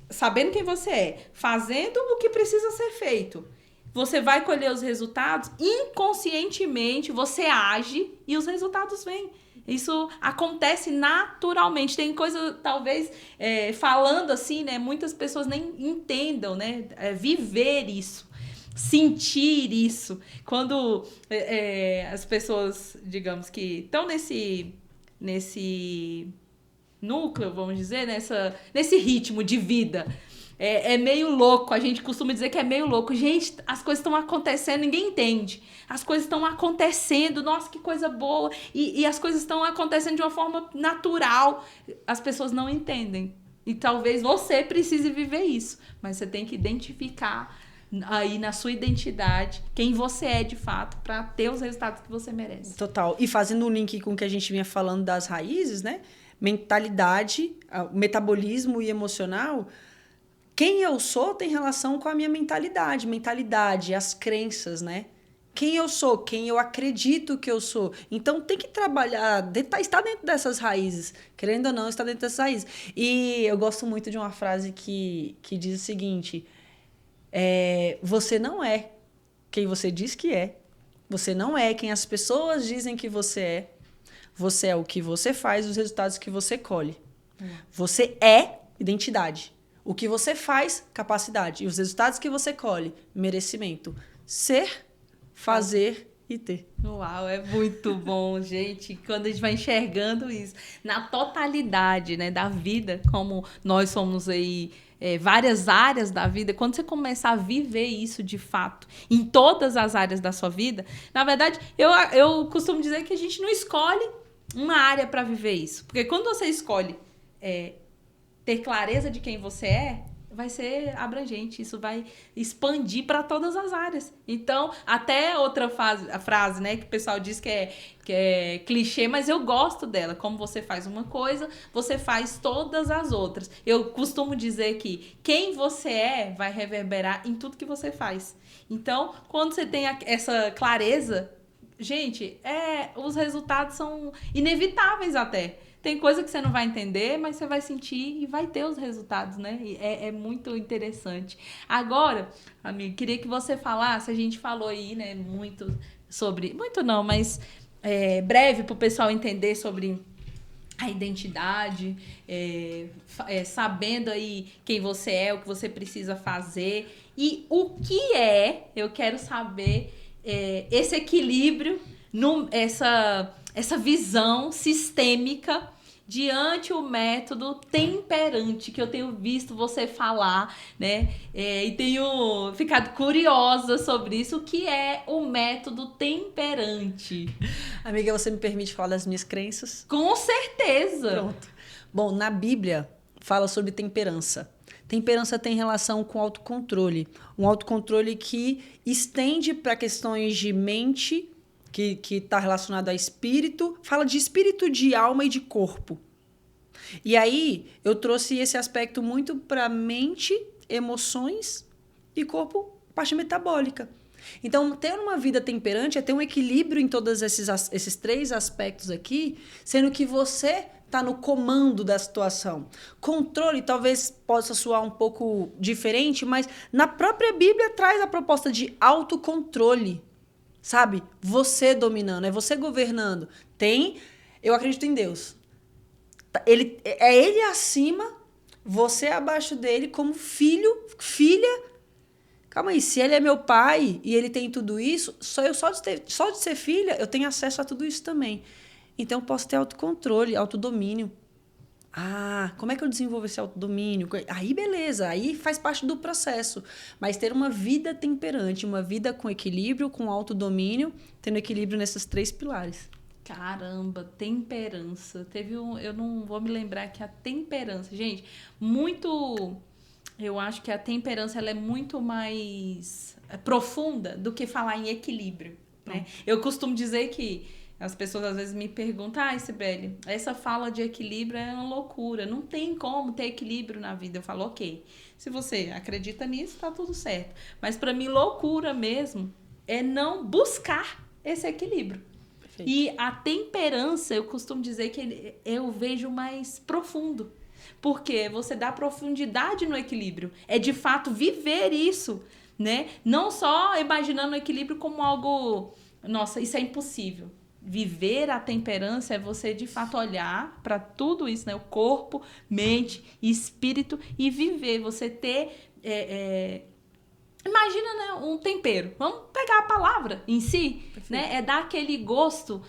sabendo quem você é, fazendo o que precisa ser feito, você vai colher os resultados, inconscientemente você age e os resultados vêm. Isso acontece naturalmente. Tem coisa, talvez, falando assim, né? Muitas pessoas nem entendam, né? Viver isso, sentir isso. Quando as pessoas, digamos que estão nesse núcleo, vamos dizer, nesse ritmo de vida. É meio louco, a gente costuma dizer que é meio louco. Gente, as coisas estão acontecendo, ninguém entende. As coisas estão acontecendo, nossa, que coisa boa. E as coisas estão acontecendo de uma forma natural. As pessoas não entendem. E talvez você precise viver isso. Mas você tem que identificar aí na sua identidade quem você é de fato para ter os resultados que você merece. Total. E fazendo um link com o que a gente vinha falando das raízes, né? Mentalidade, metabolismo e emocional... Quem eu sou tem relação com a minha mentalidade, as crenças, né? Quem eu sou, quem eu acredito que eu sou. Então, tem que trabalhar, está dentro dessas raízes. Querendo ou não, está dentro dessas raízes. E eu gosto muito de uma frase que diz o seguinte, você não é quem você diz que é. Você não é quem as pessoas dizem que você é. Você é o que você faz, os resultados que você colhe. Você é identidade. O que você faz, capacidade. E os resultados que você colhe, merecimento. Ser, fazer e ter. Uau, é muito bom, gente. Quando a gente vai enxergando isso na totalidade, né, da vida, como nós somos aí, várias áreas da vida, quando você começar a viver isso de fato, em todas as áreas da sua vida, na verdade, eu costumo dizer que a gente não escolhe uma área para viver isso. Porque quando você escolhe ter clareza de quem você é, vai ser abrangente, isso vai expandir para todas as áreas. Então, até outra frase, né, que o pessoal diz que é clichê, mas eu gosto dela. Como você faz uma coisa, você faz todas as outras. Eu costumo dizer que quem você é vai reverberar em tudo que você faz. Então, quando você tem essa clareza, gente, os resultados são inevitáveis até. Tem coisa que você não vai entender, mas você vai sentir e vai ter os resultados, né? É muito interessante. Agora, amigo, queria que você falasse, a gente falou aí, né, muito sobre... Muito não, mas breve para o pessoal entender sobre a identidade, sabendo aí quem você é, o que você precisa fazer. E o que eu quero saber, esse equilíbrio, essa visão sistêmica diante o método temperante, que eu tenho visto você falar, né? E tenho ficado curiosa sobre isso, o que é o método temperante. Amiga, você me permite falar das minhas crenças? Com certeza! Pronto. Bom, na Bíblia fala sobre temperança. Temperança tem relação com autocontrole. Um autocontrole que estende para questões de mente, que está relacionado a espírito. Fala de espírito, de alma e de corpo. E aí, eu trouxe esse aspecto muito para mente, emoções e corpo, parte metabólica. Então, ter uma vida temperante é ter um equilíbrio em todos esses 3 aspectos aqui, sendo que você está no comando da situação. Controle talvez possa soar um pouco diferente, mas na própria Bíblia traz a proposta de autocontrole, sabe? Você dominando, é você governando. Eu acredito em Deus. Ele acima, você abaixo dele como filho, filha. Calma aí, se ele é meu pai e ele tem tudo isso, só de ser filha, eu tenho acesso a tudo isso também. Então, eu posso ter autocontrole, autodomínio. Como é que eu desenvolvo esse autodomínio? Aí, beleza, aí faz parte do processo. Mas ter uma vida temperante, uma vida com equilíbrio, com autodomínio, tendo equilíbrio nesses 3 pilares. Caramba, temperança. Eu não vou me lembrar que a temperança, gente, eu acho que a temperança ela é muito mais profunda do que falar em equilíbrio, né? Eu costumo dizer que as pessoas às vezes me perguntam, Sibeli, essa fala de equilíbrio é uma loucura, não tem como ter equilíbrio na vida. Eu falo, ok, se você acredita nisso, tá tudo certo. Mas para mim, loucura mesmo é não buscar esse equilíbrio. Perfeito. E a temperança, eu costumo dizer que eu vejo mais profundo. Porque você dá profundidade no equilíbrio. É de fato viver isso, né? Não só imaginando o equilíbrio como algo, nossa, isso é impossível. Viver a temperança é você de fato olhar para tudo isso, né? O corpo, mente, espírito e viver. Você ter imagina, né, um tempero. Vamos pegar a palavra em si, né? É dar aquele gosto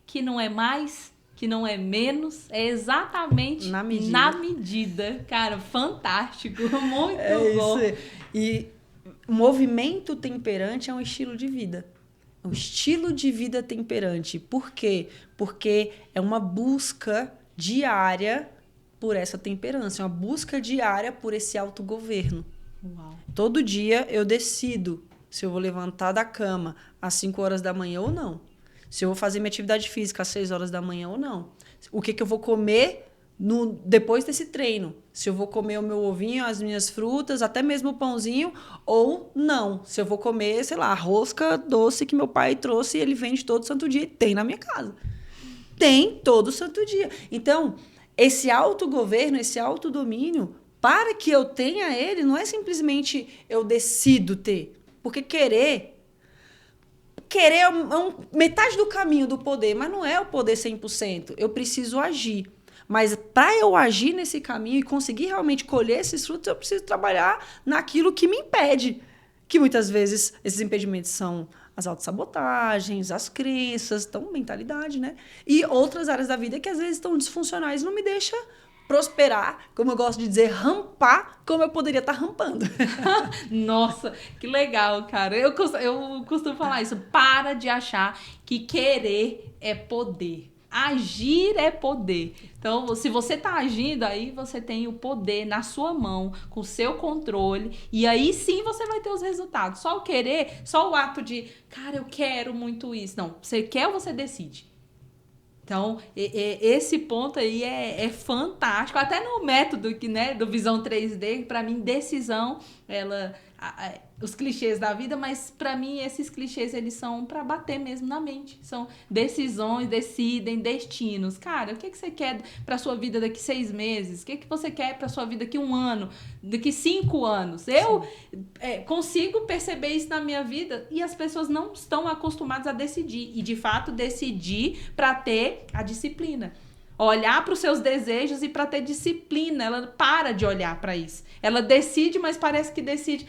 que não é mais, que não é menos, é exatamente na medida. Cara, fantástico, muito bom. Isso. E o movimento temperante é um estilo de vida. É um estilo de vida temperante. Por quê? Porque é uma busca diária por essa temperança, é uma busca diária por esse autogoverno. Uau. Todo dia eu decido se eu vou levantar da cama às 5 horas da manhã ou não. Se eu vou fazer minha atividade física às 6 horas da manhã ou não. O que eu vou comer depois desse treino. Se eu vou comer o meu ovinho, as minhas frutas, até mesmo o pãozinho, ou não. Se eu vou comer, sei lá, a rosca doce que meu pai trouxe e ele vende todo santo dia. Tem na minha casa. Tem todo santo dia. Então, esse autogoverno, esse autodomínio, para que eu tenha ele, não é simplesmente eu decido ter. Porque querer é metade do caminho do poder, mas não é o poder 100%. Eu preciso agir. Mas para eu agir nesse caminho e conseguir realmente colher esses frutos, eu preciso trabalhar naquilo que me impede. Que muitas vezes esses impedimentos são as autossabotagens, as crenças, então mentalidade, né? E outras áreas da vida que às vezes estão disfuncionais e não me deixa prosperar, como eu gosto de dizer, rampar, como eu poderia estar rampando. Nossa, que legal, cara. Eu costumo falar isso. Para de achar que querer é poder. Agir é poder. Então, se você está agindo, aí você tem o poder na sua mão, com o seu controle, e aí sim você vai ter os resultados. Só o querer, só o ato de, cara, eu quero muito isso. Não, você quer ou você decide? Então, esse ponto aí é fantástico. Até no método né, do Visão 3D, para mim, decisão, os clichês da vida, mas para mim esses clichês eles são para bater mesmo na mente. São decisões, decidem, destinos. Cara, o que você quer para sua vida daqui 6 meses? O que você quer para sua vida daqui 1 ano? Daqui 5 anos? Eu consigo perceber isso na minha vida e as pessoas não estão acostumadas a decidir. E, de fato, decidir para ter a disciplina. Olhar para os seus desejos e para ter disciplina. Ela para de olhar para isso. Ela decide, mas parece que decide...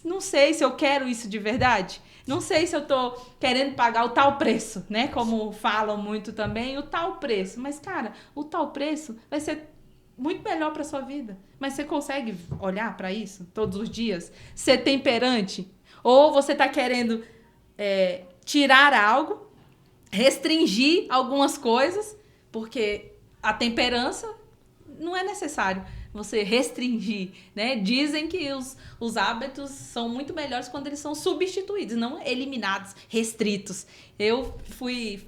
não sei se eu quero isso de verdade. Não sei se eu tô querendo pagar o tal preço, né? Como falam muito também, o tal preço. Mas, cara, o tal preço vai ser muito melhor para sua vida. Mas você consegue olhar para isso todos os dias? Ser temperante? Ou você tá querendo tirar algo, restringir algumas coisas, porque a temperança não é necessário você restringir, né? Dizem que os hábitos são muito melhores quando eles são substituídos, não eliminados, restritos. Eu fui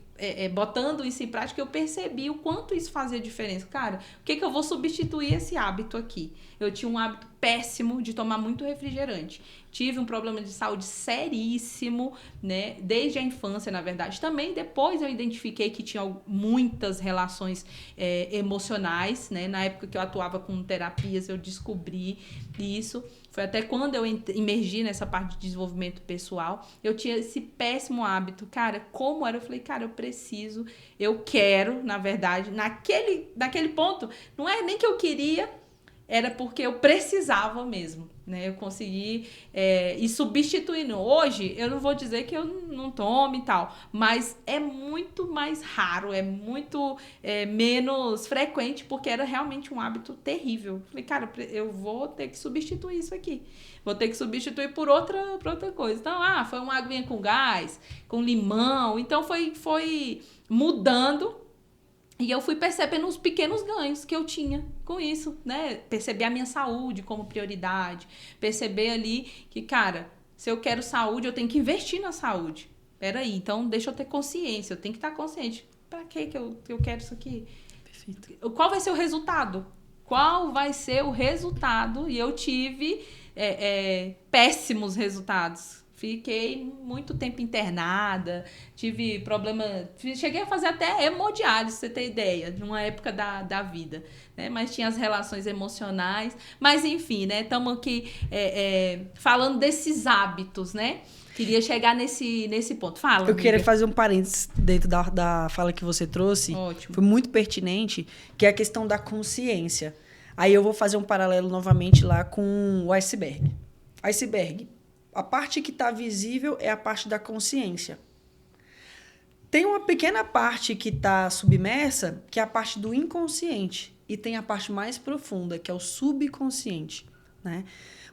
botando isso em prática, eu percebi o quanto isso fazia diferença. Cara, o que eu vou substituir esse hábito aqui? Eu tinha um hábito péssimo de tomar muito refrigerante. Tive um problema de saúde seríssimo, né? Desde a infância, na verdade. Também depois eu identifiquei que tinha muitas relações emocionais, né? Na época que eu atuava com terapias, eu descobri isso. Foi até quando eu imergi nessa parte de desenvolvimento pessoal. Eu tinha esse péssimo hábito. Cara, como era? Eu falei, cara, eu quero, na verdade, naquele ponto, não é nem que eu queria, era porque eu precisava mesmo, né? Eu consegui ir substituindo. Hoje, eu não vou dizer que eu não tomo e tal, mas é muito mais raro, é muito menos frequente, porque era realmente um hábito terrível. Falei, cara, eu vou ter que substituir isso aqui. Vou ter que substituir por outra coisa. Então, foi uma aguinha com gás, com limão. Então, foi mudando. E eu fui percebendo os pequenos ganhos que eu tinha com isso, né? Perceber a minha saúde como prioridade. Perceber ali que, cara, se eu quero saúde, eu tenho que investir na saúde. Peraí, então deixa eu ter consciência. Eu tenho que estar consciente. Pra que eu quero isso aqui? Perfeito. Qual vai ser o resultado? Qual vai ser o resultado? E eu tive péssimos resultados. Fiquei muito tempo internada, tive problema... Cheguei a fazer até hemodiálise, pra você ter ideia, numa época da vida, né? Mas tinha as relações emocionais. Mas, enfim, né? Estamos aqui falando desses hábitos, né? Queria chegar nesse ponto. Fala, Eu queria fazer um parênteses dentro da fala que você trouxe. Ótimo. Foi muito pertinente, que é a questão da consciência. Aí eu vou fazer um paralelo novamente lá com o iceberg. Iceberg. A parte que está visível é a parte da consciência. Tem uma pequena parte que está submersa, que é a parte do inconsciente. E tem a parte mais profunda, que é o subconsciente, né?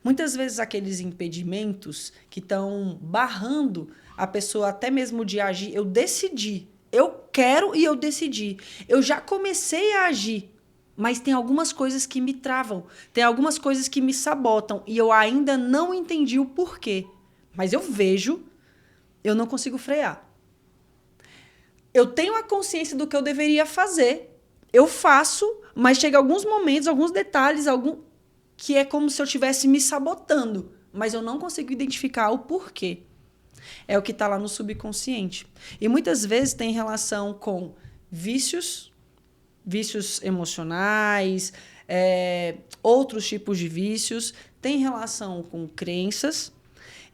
Muitas vezes aqueles impedimentos que estão barrando a pessoa até mesmo de agir. Eu decidi, eu quero e eu decidi. Eu já comecei a agir. Mas tem algumas coisas que me travam, tem algumas coisas que me sabotam e eu ainda não entendi o porquê. Mas eu vejo, eu não consigo frear. Eu tenho a consciência do que eu deveria fazer, eu faço, mas chega alguns momentos, alguns detalhes, que é como se eu estivesse me sabotando, mas eu não consigo identificar o porquê. É o que está lá no subconsciente. E muitas vezes tem relação com vícios emocionais, outros tipos de vícios, tem relação com crenças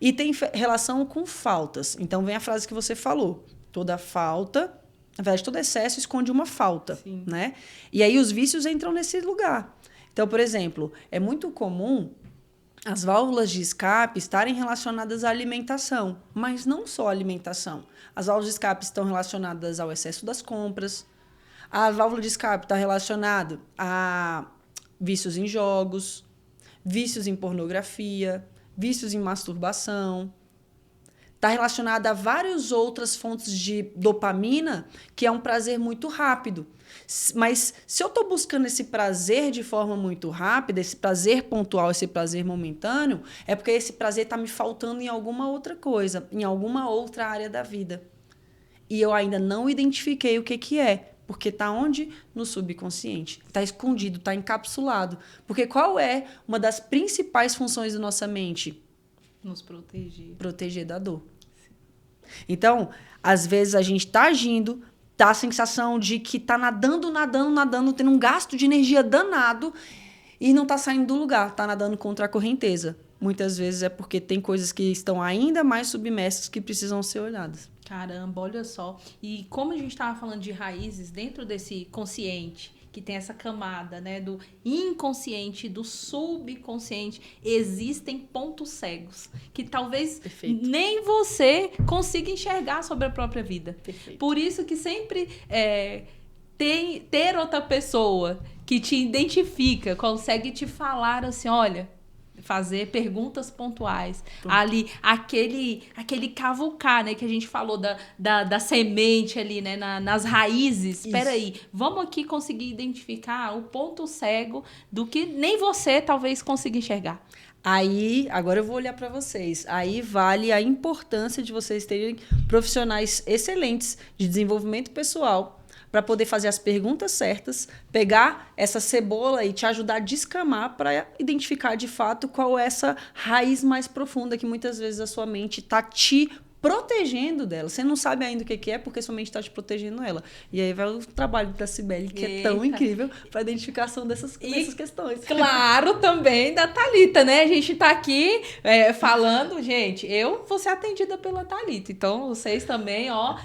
e tem relação com faltas. Então, vem a frase que você falou. Toda falta, na verdade, todo excesso esconde uma falta. Sim. Né? E aí os vícios entram nesse lugar. Então, por exemplo, é muito comum as válvulas de escape estarem relacionadas à alimentação, mas não só à alimentação. As válvulas de escape estão relacionadas ao excesso das compras. A válvula de escape está relacionada a vícios em jogos, vícios em pornografia, vícios em masturbação. Está relacionada a várias outras fontes de dopamina, que é um prazer muito rápido. Mas se eu estou buscando esse prazer de forma muito rápida, esse prazer pontual, esse prazer momentâneo, é porque esse prazer está me faltando em alguma outra coisa, em alguma outra área da vida. E eu ainda não identifiquei o que é. Porque está onde? No subconsciente. Está escondido, está encapsulado. Porque qual é uma das principais funções da nossa mente? Nos proteger. Proteger da dor. Sim. Então, às vezes a gente está agindo, dá a sensação de que está nadando, tendo um gasto de energia danado e não está saindo do lugar, está nadando contra a correnteza. Muitas vezes é porque tem coisas que estão ainda mais submersas que precisam ser olhadas. Caramba, olha só. E como a gente estava falando de raízes dentro desse consciente, que tem essa camada, né, do inconsciente, do subconsciente, existem pontos cegos que talvez nem você consiga enxergar sobre a própria vida. Perfeito. Por isso que sempre ter outra pessoa que te identifica, consegue te falar assim, olha, fazer perguntas pontuais. Ali, aquele cavucar, né, que a gente falou da semente ali, né, nas raízes. Espera aí, vamos aqui conseguir identificar o ponto cego do que nem você talvez consiga enxergar. Aí, agora eu vou olhar para vocês. Aí vale a importância de vocês terem profissionais excelentes de desenvolvimento pessoal para poder fazer as perguntas certas, pegar essa cebola e te ajudar a descamar para identificar de fato qual é essa raiz mais profunda que muitas vezes a sua mente está te protegendo dela. Você não sabe ainda o que é porque sua mente está te protegendo ela. E aí vai o trabalho da Cibele, que é tão incrível para a identificação dessas questões. Claro, também da Thalita, né? A gente tá aqui falando, gente, eu vou ser atendida pela Thalita. Então, vocês também, ó,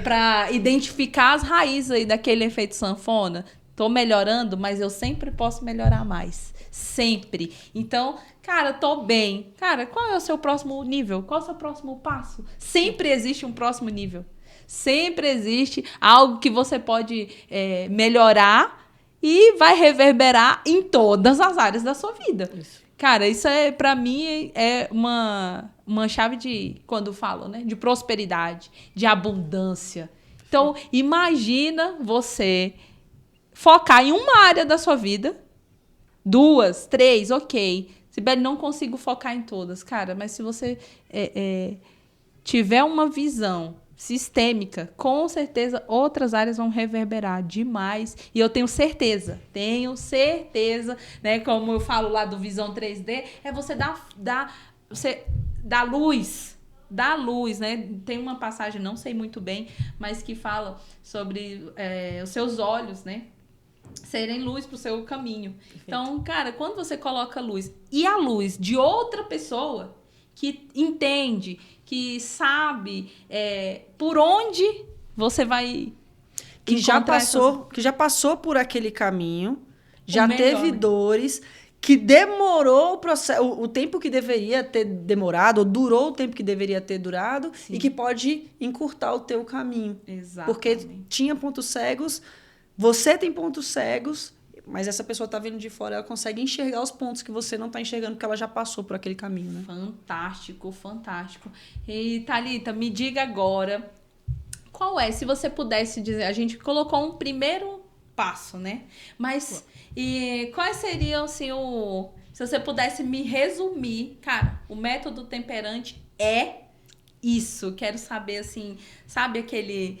para identificar as raízes aí daquele efeito sanfona. Tô melhorando, mas eu sempre posso melhorar mais. Sempre. Então, cara, tô bem. Cara, qual é o seu próximo nível? Qual é o seu próximo passo? Sempre existe um próximo nível. Sempre existe algo que você pode melhorar e vai reverberar em todas as áreas da sua vida. Isso. Cara, isso pra mim é uma chave de, quando falo, né, de prosperidade, de abundância. Então, imagina você focar em uma área da sua vida, 2, 3, ok. Sibeli, não consigo focar em todas. Cara, mas se você tiver uma visão sistêmica, com certeza outras áreas vão reverberar demais. E eu tenho certeza, né? Como eu falo lá do Visão 3D, é você dar luz. Dá luz, né? Tem uma passagem, não sei muito bem, mas que fala sobre os seus olhos, né? Serem luz pro seu caminho. Perfeito. Então, cara, quando você coloca luz e a luz de outra pessoa que entende, que sabe por onde você vai que já passou por aquele caminho, já teve dores, que demorou o processo, o tempo que deveria ter demorado, ou durou o tempo que deveria ter durado, sim, e que pode encurtar o teu caminho. Exatamente. Porque tinha pontos cegos, você tem pontos cegos, mas essa pessoa está vindo de fora, ela consegue enxergar os pontos que você não está enxergando, porque ela já passou por aquele caminho, né? Fantástico, fantástico. E, Thalita, me diga agora, qual se você pudesse dizer, a gente colocou um primeiro passo, né? Mas, quais seriam, assim, se você pudesse me resumir, cara, o método temperante é isso. Quero saber, assim, sabe aquele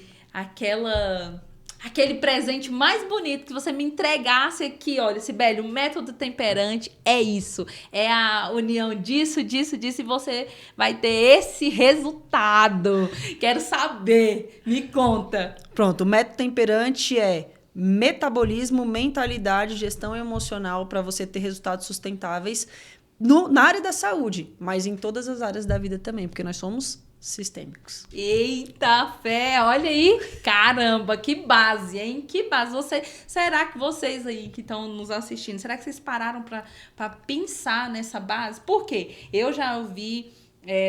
presente mais bonito que você me entregasse aqui, olha, Sibeli, o método temperante é isso. É a união disso, e você vai ter esse resultado. Quero saber. Me conta. Pronto, o método temperante é metabolismo, mentalidade, gestão emocional para você ter resultados sustentáveis na área da saúde, mas em todas as áreas da vida também, porque nós somos sistêmicos. Eita fé, olha aí, caramba, que base, hein? Que base. Será que vocês aí que estão nos assistindo, será que vocês pararam para pensar nessa base? Por quê? Eu já ouvi,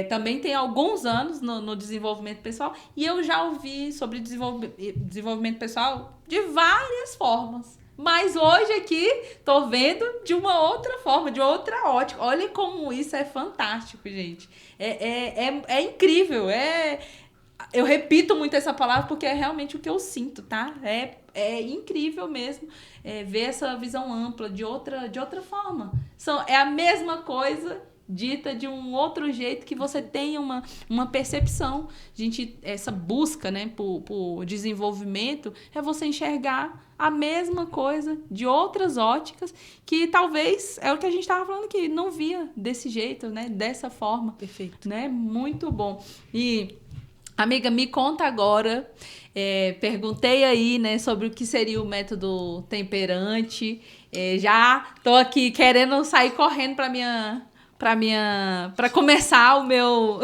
também tem alguns anos no desenvolvimento pessoal, e eu já ouvi sobre desenvolvimento pessoal de várias formas. Mas hoje aqui, tô vendo de uma outra forma, de outra ótica. Olha como isso é fantástico, gente. É incrível. Eu repito muito essa palavra porque é realmente o que eu sinto, tá? É incrível mesmo ver essa visão ampla de outra forma. É a mesma coisa dita de um outro jeito, que você tenha uma percepção. Essa busca, né, por desenvolvimento é você enxergar a mesma coisa de outras óticas, que talvez é o que a gente estava falando aqui, não via desse jeito, né, dessa forma. Perfeito. Né? Muito bom. E, amiga, me conta agora, perguntei aí, né, sobre o que seria o método temperante, já tô aqui querendo sair correndo para começar o meu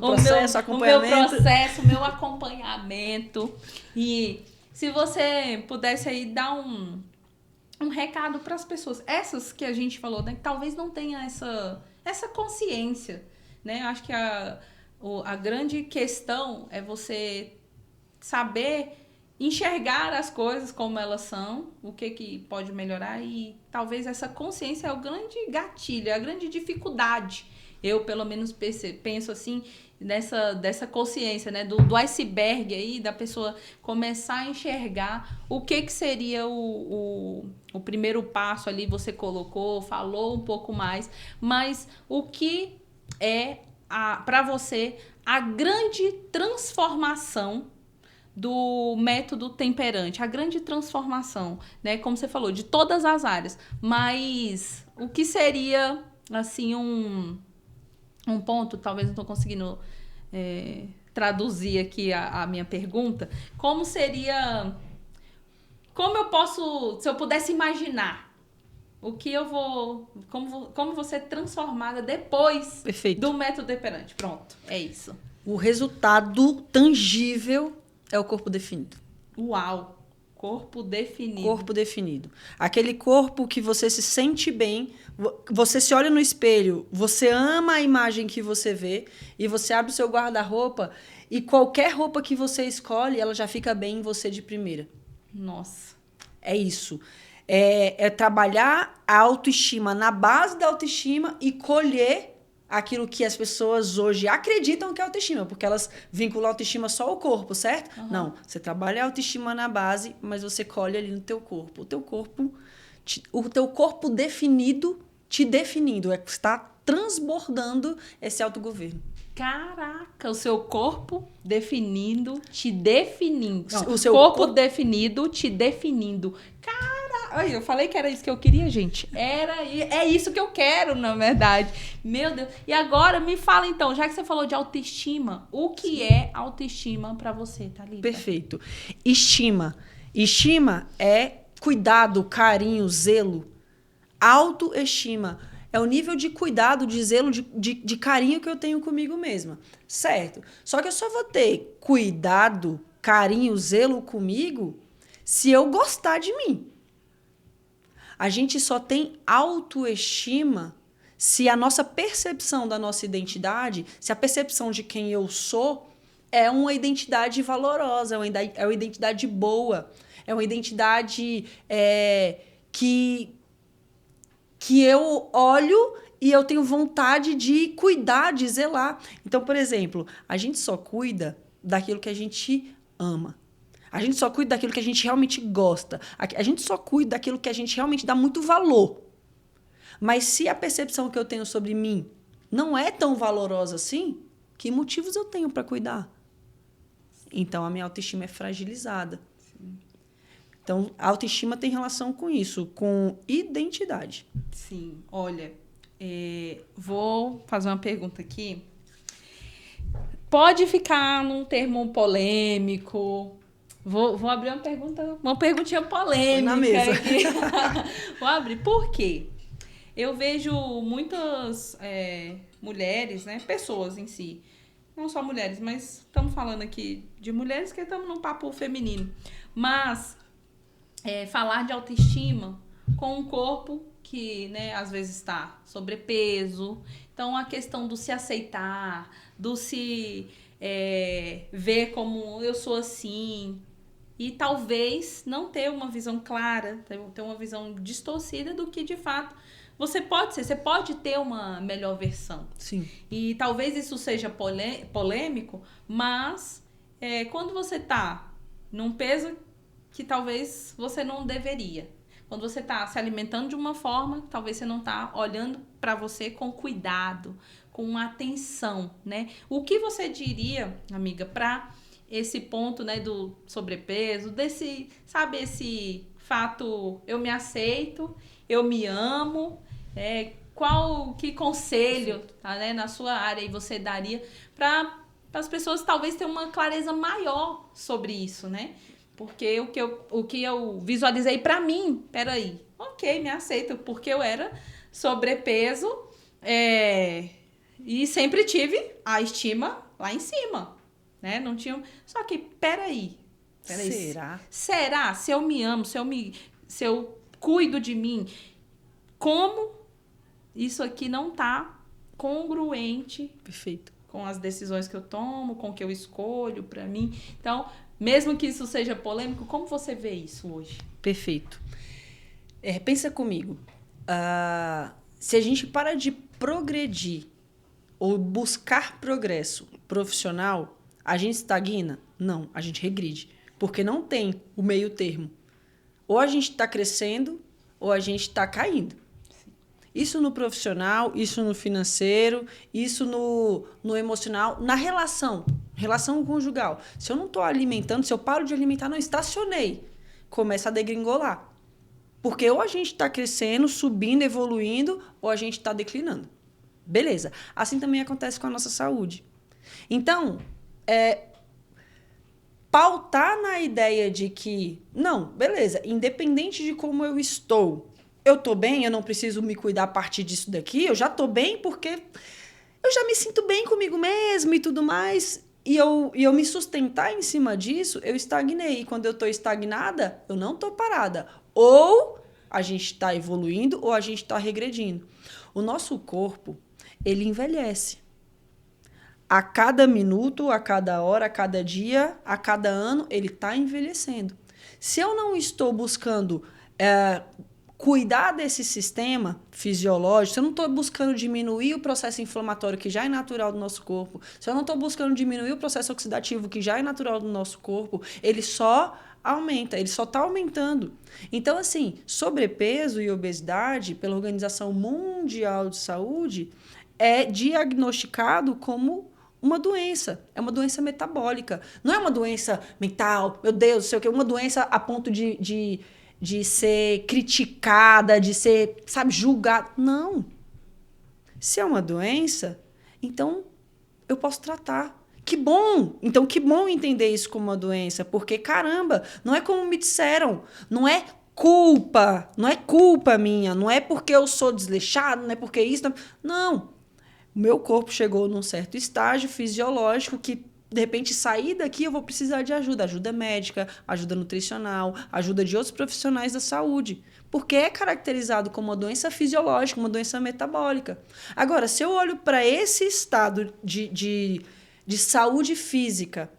processo, o meu acompanhamento. E se você pudesse aí dar um recado para as pessoas, essas que a gente falou, né, que talvez não tenha essa consciência, né? Eu acho que a grande questão é você saber enxergar as coisas como elas são, o que pode melhorar, e talvez essa consciência é o grande gatilho, é a grande dificuldade. Eu, pelo menos, penso assim, dessa consciência, né? Do iceberg aí, da pessoa começar a enxergar o que seria o primeiro passo ali, você colocou, falou um pouco mais, mas o que é, para você, a grande transformação do método temperante, a grande transformação, né? Como você falou, de todas as áreas. Mas o que seria, assim, um ponto, talvez não estou conseguindo traduzir aqui a minha pergunta, como seria... Como eu posso, se eu pudesse imaginar, o que eu vou... Como vou ser transformada depois Perfeito. do método temperante. Pronto, é isso. O resultado tangível é o corpo definido. Uau! Corpo definido. Corpo definido. Aquele corpo que você se sente bem, você se olha no espelho, você ama a imagem que você vê e você abre o seu guarda-roupa e qualquer roupa que você escolhe, ela já fica bem em você de primeira. Nossa. É isso. É trabalhar a autoestima na base da autoestima e colher aquilo que as pessoas hoje acreditam que é autoestima, porque elas vinculam a autoestima só ao corpo, certo? Uhum. Não, você trabalha a autoestima na base, mas você colhe ali no teu corpo. O teu corpo definido, te definindo, está transbordando esse autogoverno. Caraca, o seu corpo definindo, te definindo. Não, o seu corpo definido, te definindo. Caraca, eu falei que era isso que eu queria, gente. É isso que eu quero, na verdade. Meu Deus. E agora me fala então, já que você falou de autoestima, o que é autoestima pra você, Thalita? Perfeito. Estima. Estima é cuidado, carinho, zelo. Autoestima é o nível de cuidado, de zelo, de carinho que eu tenho comigo mesma. Certo. Só que eu só vou ter cuidado, carinho, zelo comigo se eu gostar de mim. A gente só tem autoestima se a nossa percepção da nossa identidade, se a percepção de quem eu sou é uma identidade valorosa, é uma identidade boa, é uma identidade que eu olho e eu tenho vontade de cuidar, de zelar. Então, por exemplo, a gente só cuida daquilo que a gente ama. A gente só cuida daquilo que a gente realmente gosta. A gente só cuida daquilo que a gente realmente dá muito valor. Mas se a percepção que eu tenho sobre mim não é tão valorosa assim, que motivos eu tenho para cuidar? Então, a minha autoestima é fragilizada. Sim. Então, a autoestima tem relação com isso, com identidade. Sim. Olha, vou fazer uma pergunta aqui. Pode ficar num termo polêmico. Vou abrir uma perguntinha polêmica na mesa. aqui. Vou abrir. Por quê? Eu vejo muitas mulheres, né? Pessoas em si. Não só mulheres, mas estamos falando aqui de mulheres que estamos num papo feminino. Mas falar de autoestima com um corpo que, né, às vezes está sobrepeso. Então, a questão do se aceitar, do se ver como eu sou assim. E talvez não ter uma visão clara, ter uma visão distorcida do que, de fato, você pode ser. Você pode ter uma melhor versão. Sim. E talvez isso seja polêmico, mas quando você está num peso que talvez você não deveria. Quando você está se alimentando de uma forma, talvez você não está olhando para você com cuidado, com atenção, né? O que você diria, amiga, para esse ponto, né, do sobrepeso, desse, sabe, esse fato, eu me aceito, eu me amo, que conselho, tá, né, na sua área aí você daria para as pessoas talvez ter uma clareza maior sobre isso, né? Porque o que eu visualizei para mim, peraí, ok, me aceito, porque eu era sobrepeso e sempre tive a estima lá em cima, né? Não tinha... Só que, peraí, Peraí, Será? Será? Se eu me amo, se eu cuido de mim, como isso aqui não tá congruente Perfeito. com as decisões que eu tomo, com o que eu escolho pra mim? Então, mesmo que isso seja polêmico, como você vê isso hoje? Perfeito. Pensa comigo. Se a gente para de progredir ou buscar progresso profissional, a gente estagna? Não, a gente regride. Porque não tem o meio termo. Ou a gente está crescendo, ou a gente está caindo. Isso no profissional, isso no financeiro, isso no emocional, na relação conjugal. Se eu não estou alimentando, se eu paro de alimentar, não estacionei, começa a degringolar. Porque ou a gente está crescendo, subindo, evoluindo, ou a gente está declinando. Beleza. Assim também acontece com a nossa saúde. Então, pautar na ideia de que, não, beleza, independente de como eu tô bem, eu não preciso me cuidar a partir disso daqui, eu já tô bem porque eu já me sinto bem comigo mesmo e tudo mais. E eu me sustentar em cima disso, eu estagnei. E quando eu tô estagnada, eu não tô parada. Ou a gente está evoluindo ou a gente está regredindo. O nosso corpo, ele envelhece. A cada minuto, a cada hora, a cada dia, a cada ano, ele está envelhecendo. Se eu não estou buscando cuidar desse sistema fisiológico, se eu não estou buscando diminuir o processo inflamatório que já é natural do nosso corpo, se eu não estou buscando diminuir o processo oxidativo que já é natural do nosso corpo, ele só aumenta, ele só está aumentando. Então, assim, sobrepeso e obesidade, pela Organização Mundial de Saúde, é diagnosticado como uma doença. É uma doença metabólica. Não é uma doença mental, meu Deus, não sei o quê, uma doença a ponto de ser criticada, de ser, sabe, julgada. Não. Se é uma doença, então eu posso tratar. Que bom! Então, que bom entender isso como uma doença, porque, caramba, não é como me disseram, não é culpa minha, não é porque eu sou desleixado, não é porque isso... Não. O meu corpo chegou num certo estágio fisiológico que, de repente, sair daqui eu vou precisar de ajuda. Ajuda médica, ajuda nutricional, ajuda de outros profissionais da saúde. Porque é caracterizado como uma doença fisiológica, uma doença metabólica. Agora, se eu olho para esse estado de saúde física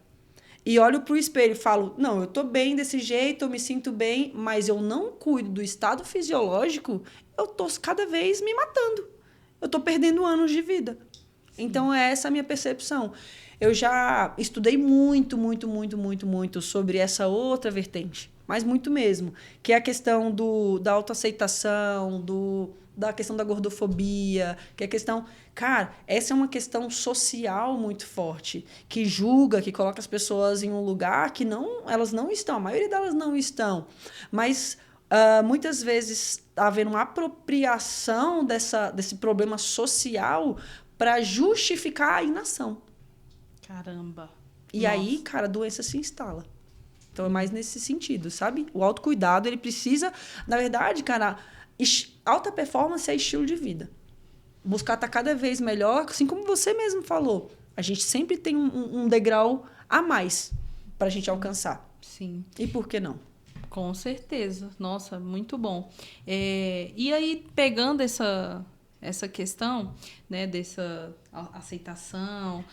e olho para o espelho e falo, não, eu estou bem desse jeito, eu me sinto bem, mas eu não cuido do estado fisiológico, eu estou cada vez me matando. Eu estou perdendo anos de vida. Sim. Então, é essa a minha percepção. Eu já estudei muito sobre essa outra vertente, mas muito mesmo, que é a questão da autoaceitação, da questão da gordofobia, que é a questão... Cara, essa é uma questão social muito forte, que julga, que coloca as pessoas em um lugar que elas não estão, a maioria delas não estão. Mas... muitas vezes está havendo uma apropriação desse problema social para justificar a inação. Caramba. E aí, cara, a doença se instala. Então, é mais nesse sentido, sabe? O autocuidado, ele precisa... Na verdade, cara, alta performance é estilo de vida. Buscar estar cada vez melhor, assim como você mesmo falou. A gente sempre tem um degrau a mais para a gente alcançar. Sim. E por que não? Com certeza. Nossa, muito bom. E aí, pegando essa questão, né, dessa aceitação,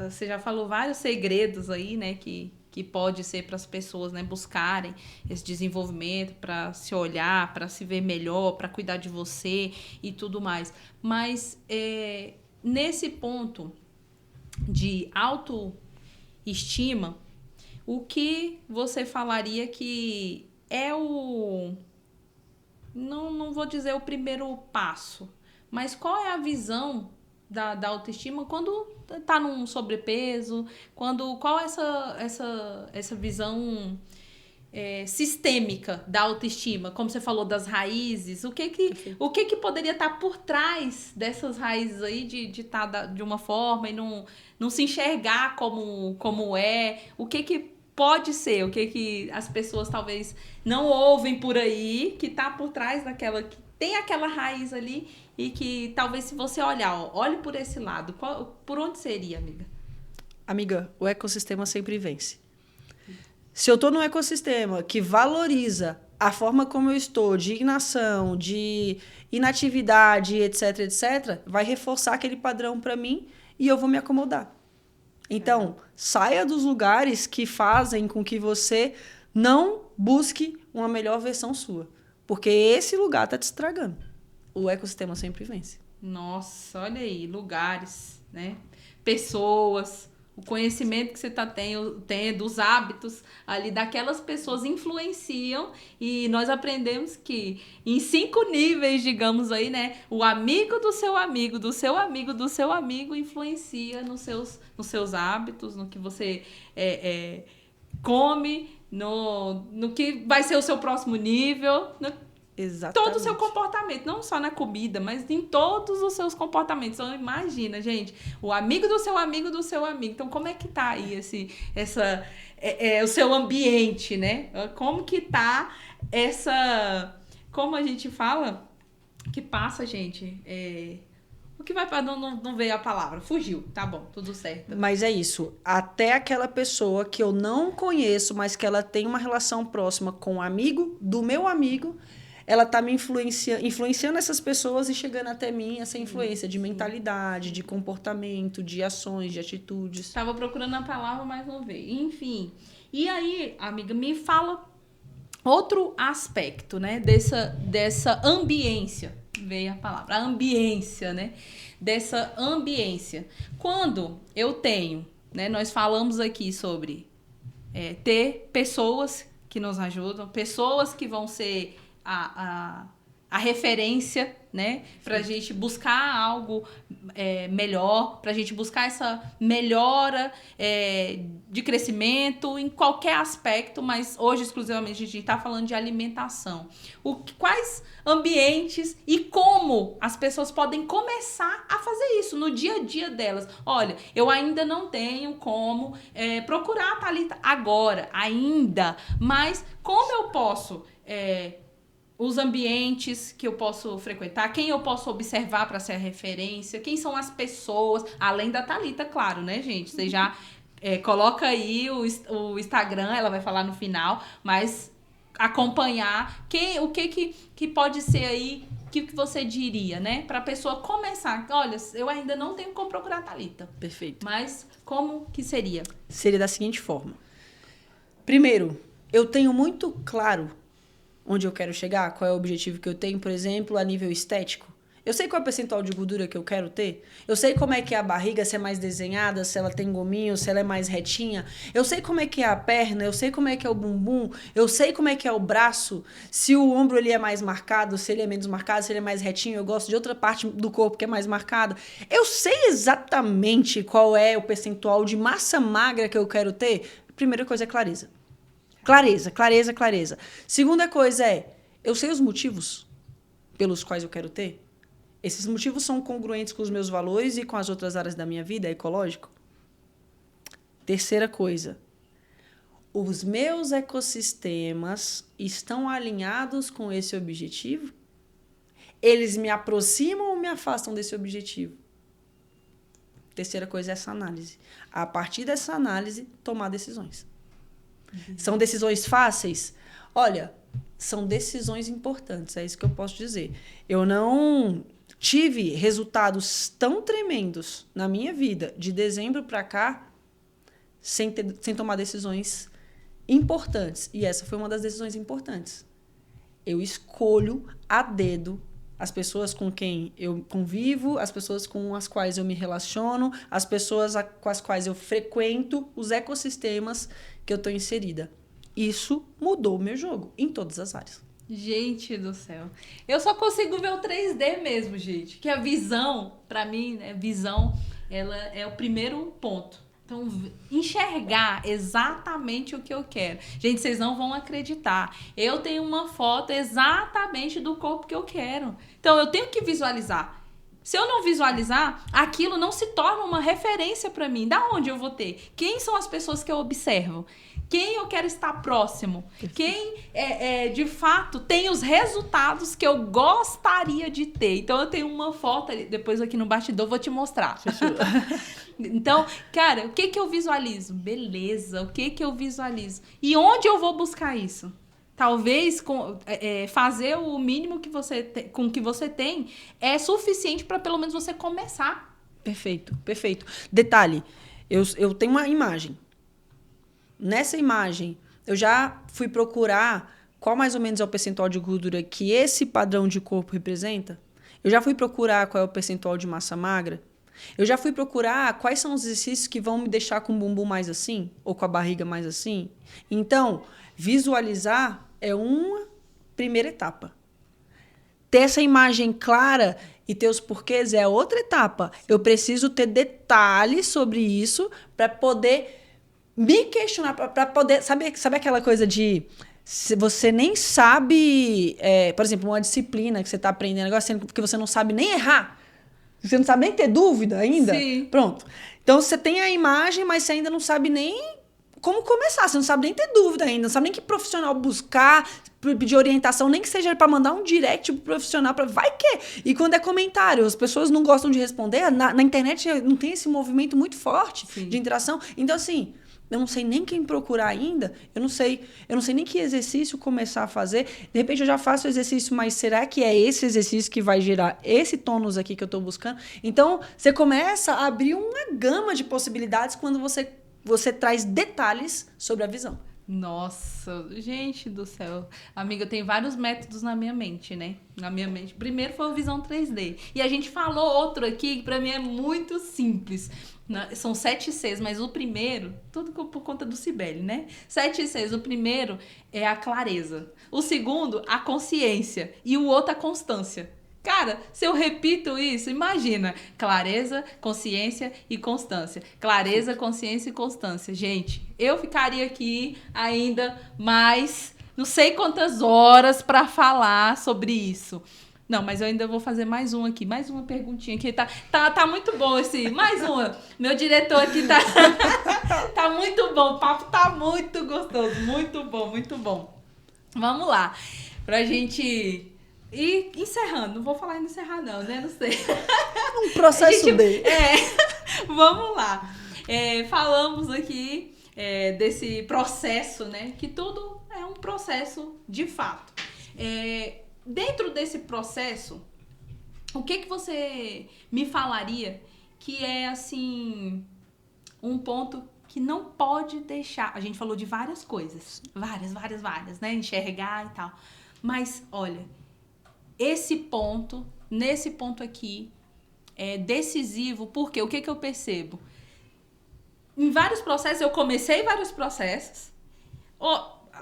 você já falou vários segredos aí, né, que pode ser para as pessoas, né, buscarem esse desenvolvimento, para se olhar, para se ver melhor, para cuidar de você e tudo mais. Mas nesse ponto de autoestima, o que você falaria que é não vou dizer o primeiro passo, mas qual é a visão da autoestima quando tá num sobrepeso, qual é essa visão sistêmica da autoestima, como você falou das raízes, o que poderia estar por trás dessas raízes aí de estar de uma forma e não se enxergar como é, o que pode ser, o que as pessoas talvez não ouvem por aí, que tá por trás daquela, que tem aquela raiz ali e que talvez se você olhar, olhe por esse lado, por onde seria, amiga? Amiga, o ecossistema sempre vence. Se eu estou num ecossistema que valoriza a forma como eu estou, de inação, de inatividade, etc, etc, vai reforçar aquele padrão para mim e eu vou me acomodar. Então, saia dos lugares que fazem com que você não busque uma melhor versão sua. Porque esse lugar está te estragando. O ecossistema sempre vence. Nossa, olha aí, lugares, né? Pessoas, o conhecimento que você está tendo, os hábitos ali daquelas pessoas influenciam e nós aprendemos que em 5 níveis, digamos aí, né? O amigo do seu amigo, do seu amigo, do seu amigo influencia nos seus hábitos, no que você come, no que vai ser o seu próximo nível, Exatamente. todo o seu comportamento, não só na comida, mas em todos os seus comportamentos. Então, imagina, gente, o amigo do seu amigo do seu amigo. Então, como é que tá aí o seu ambiente, né? Como que tá como a gente fala, que passa, gente, o que vai para não veio a palavra, fugiu, tá bom, tudo certo. Mas é isso, até aquela pessoa que eu não conheço, mas que ela tem uma relação próxima com um amigo do meu amigo, ela tá me influenciando essas pessoas e chegando até mim essa influência de mentalidade, de comportamento, de ações, de atitudes. Estava procurando a palavra, mas não veio. Enfim. E aí, amiga, me fala outro aspecto, né? Dessa ambiência. Veio a palavra. A ambiência, né? Dessa ambiência. Quando eu tenho, né? Nós falamos aqui sobre ter pessoas que nos ajudam, pessoas que vão ser a referência, né? Pra gente buscar algo melhor, pra gente buscar essa melhora de crescimento em qualquer aspecto, mas hoje exclusivamente a gente tá falando de alimentação. Quais ambientes e como as pessoas podem começar a fazer isso no dia a dia delas? Olha, eu ainda não tenho como procurar a Thalita agora, ainda, mas como eu posso... os ambientes que eu posso frequentar, quem eu posso observar para ser a referência, quem são as pessoas, além da Thalita, claro, né, gente? Você já coloca aí o Instagram, ela vai falar no final, mas acompanhar o que pode ser aí, o que você diria, né? Para a pessoa começar. Olha, eu ainda não tenho como procurar a Thalita. Perfeito. Mas como que seria? Seria da seguinte forma. Primeiro, eu tenho muito claro onde eu quero chegar, qual é o objetivo que eu tenho, por exemplo, a nível estético. Eu sei qual é o percentual de gordura que eu quero ter. Eu sei como é que é a barriga, se é mais desenhada, se ela tem gominho, se ela é mais retinha. Eu sei como é que é a perna, eu sei como é que é o bumbum, eu sei como é que é o braço, se o ombro ele é mais marcado, se ele é menos marcado, se ele é mais retinho, eu gosto de outra parte do corpo que é mais marcada. Eu sei exatamente qual é o percentual de massa magra que eu quero ter. Primeira coisa é clareza. Clareza, clareza, clareza. Segunda coisa eu sei os motivos pelos quais eu quero ter. Esses motivos são congruentes com os meus valores e com as outras áreas da minha vida, é ecológico. Terceira coisa, os meus ecossistemas estão alinhados com esse objetivo? Eles me aproximam ou me afastam desse objetivo? Terceira coisa é essa análise. A partir dessa análise, tomar decisões. São decisões fáceis? Olha, são decisões importantes, é isso que eu posso dizer. Eu não tive resultados tão tremendos na minha vida, de dezembro para cá, sem tomar decisões importantes. E essa foi uma das decisões importantes. Eu escolho a dedo as pessoas com quem eu convivo, as pessoas com as quais eu me relaciono, as pessoas com as quais eu frequento, os ecossistemas que eu estou inserida. Isso mudou o meu jogo em todas as áreas. Gente do céu. Eu só consigo ver o 3D mesmo, gente. Que a visão, pra mim, né, visão, ela é o primeiro ponto. Então, enxergar exatamente o que eu quero. Gente, vocês não vão acreditar. Eu tenho uma foto exatamente do corpo que eu quero. Então, eu tenho que visualizar. Se eu não visualizar, aquilo não se torna uma referência para mim. Da onde eu vou ter? Quem são as pessoas que eu observo? Quem eu quero estar próximo? Quem, de fato, tem os resultados que eu gostaria de ter? Então, eu tenho uma foto, depois aqui no bastidor, vou te mostrar. Então, cara, o que eu visualizo? Beleza, o que eu visualizo? E onde eu vou buscar isso? Talvez fazer o mínimo que com o que você tem é suficiente para pelo menos você começar. Perfeito, perfeito. Detalhe, eu tenho uma imagem. Nessa imagem, eu já fui procurar qual mais ou menos é o percentual de gordura que esse padrão de corpo representa. Eu já fui procurar qual é o percentual de massa magra. Eu já fui procurar quais são os exercícios que vão me deixar com o bumbum mais assim, ou com a barriga mais assim. Então, visualizar é uma primeira etapa. Ter essa imagem clara e ter os porquês é outra etapa. Eu preciso ter detalhes sobre isso para poder me questionar, para poder... Sabe aquela coisa de... Se você nem sabe... por exemplo, uma disciplina que você está aprendendo agora, porque você não sabe nem errar. Você não sabe nem ter dúvida ainda. Sim. Pronto. Então, você tem a imagem, mas você ainda não sabe nem como começar. Você não sabe nem ter dúvida ainda. Não sabe nem que profissional buscar, pedir orientação, nem que seja para mandar um direct pro profissional. Vai que... E quando é comentário, as pessoas não gostam de responder. Na internet não tem esse movimento muito forte de interação. Então, assim... Eu não sei nem quem procurar ainda, eu não sei nem que exercício começar a fazer. De repente eu já faço o exercício, mas será que é esse exercício que vai gerar esse tônus aqui que eu estou buscando? Então, você começa a abrir uma gama de possibilidades quando você traz detalhes sobre a visão. Nossa, gente do céu. Amiga, tem vários métodos na minha mente, né? Na minha mente. Primeiro foi o Visão 3D. E a gente falou outro aqui que pra mim é muito simples. São 7 Cs, mas o primeiro, tudo por conta do Cibele, né? 7 Cs, o primeiro é a clareza. O segundo, a consciência. E o outro, a constância. Cara, se eu repito isso, imagina. Clareza, consciência e constância. Clareza, consciência e constância. Gente, eu ficaria aqui ainda mais não sei quantas horas para falar sobre isso. Não, mas eu ainda vou fazer mais um aqui. Mais uma perguntinha aqui. Tá muito bom esse. Mais uma. Meu diretor aqui tá muito bom. O papo tá muito gostoso. Muito bom, muito bom. Vamos lá. Pra gente... E encerrando, não vou falar em encerrar não, né? Não sei. Um processo dele. Vamos lá. Falamos aqui desse processo, né? Que tudo é um processo de fato. Dentro desse processo, o que você me falaria que é, assim, um ponto que não pode deixar... A gente falou de várias coisas. Várias, né? Enxergar e tal. Mas, olha... Nesse ponto aqui, é decisivo, porque o que eu percebo? Em vários processos, eu comecei vários processos,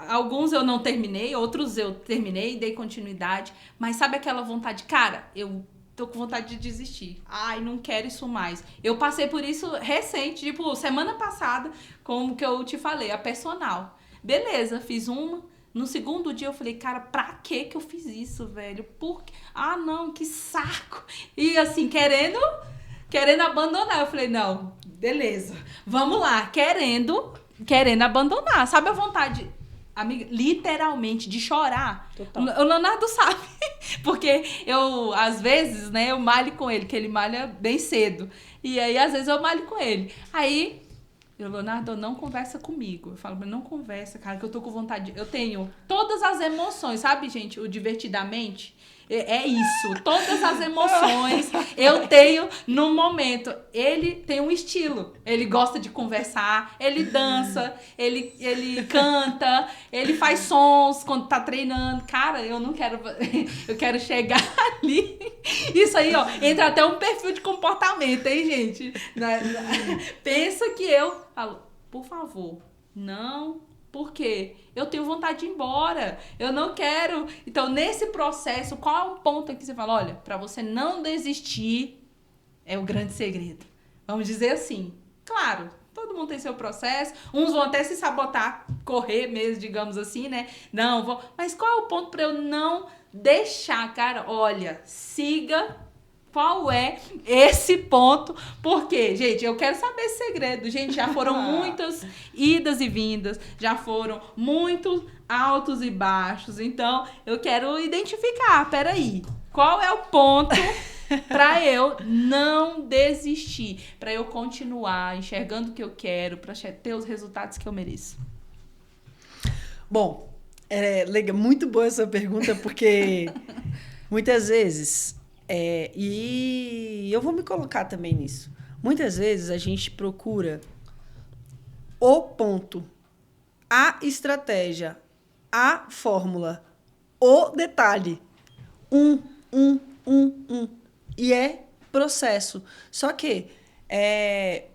alguns eu não terminei, outros eu terminei, dei continuidade, mas sabe aquela vontade? Cara, eu tô com vontade de desistir. Ai, não quero isso mais. Eu passei por isso recente, tipo, semana passada, como que eu te falei, a personal. Beleza, fiz uma. No segundo dia eu falei, cara, pra que eu fiz isso, velho? Por quê? Ah, não, que saco. E assim, querendo abandonar. Eu falei, não, beleza, vamos lá. Querendo abandonar. Sabe a vontade, amiga, literalmente, de chorar? Total. O Leonardo sabe. Porque eu, às vezes, né, eu malho com ele, que ele malha bem cedo. E aí, às vezes, eu malho com ele. Aí... Leonardo, não conversa comigo. Eu falo, mas não conversa, cara, que eu tô com vontade. Eu tenho todas as emoções, sabe, gente? O divertidamente é isso. Todas as emoções eu tenho no momento. Ele tem um estilo. Ele gosta de conversar, ele dança, ele canta, ele faz sons quando tá treinando. Cara, eu não quero... Eu quero chegar ali. Isso aí, ó, entra até um perfil de comportamento, hein, gente? Pensa que eu falo, por favor, não... Porque eu tenho vontade de ir embora. Eu não quero. Então, nesse processo, qual é um ponto aqui que você fala, olha, para você não desistir, é o grande segredo. Vamos dizer assim. Claro, todo mundo tem seu processo. Uns vão até se sabotar, correr mesmo, digamos assim, né? Não, mas qual é o ponto para eu não deixar, cara? Olha, siga qual é esse ponto. Porque, gente, eu quero saber esse segredo. Gente, já foram muitas idas e vindas, já foram muitos altos e baixos. Então, eu quero identificar, peraí, qual é o ponto para eu não desistir, para eu continuar enxergando o que eu quero, para ter os resultados que eu mereço. Bom, legal, muito boa essa pergunta, porque muitas vezes, e eu vou me colocar também nisso, muitas vezes a gente procura o ponto, a estratégia, a fórmula, o detalhe, e é processo. Só que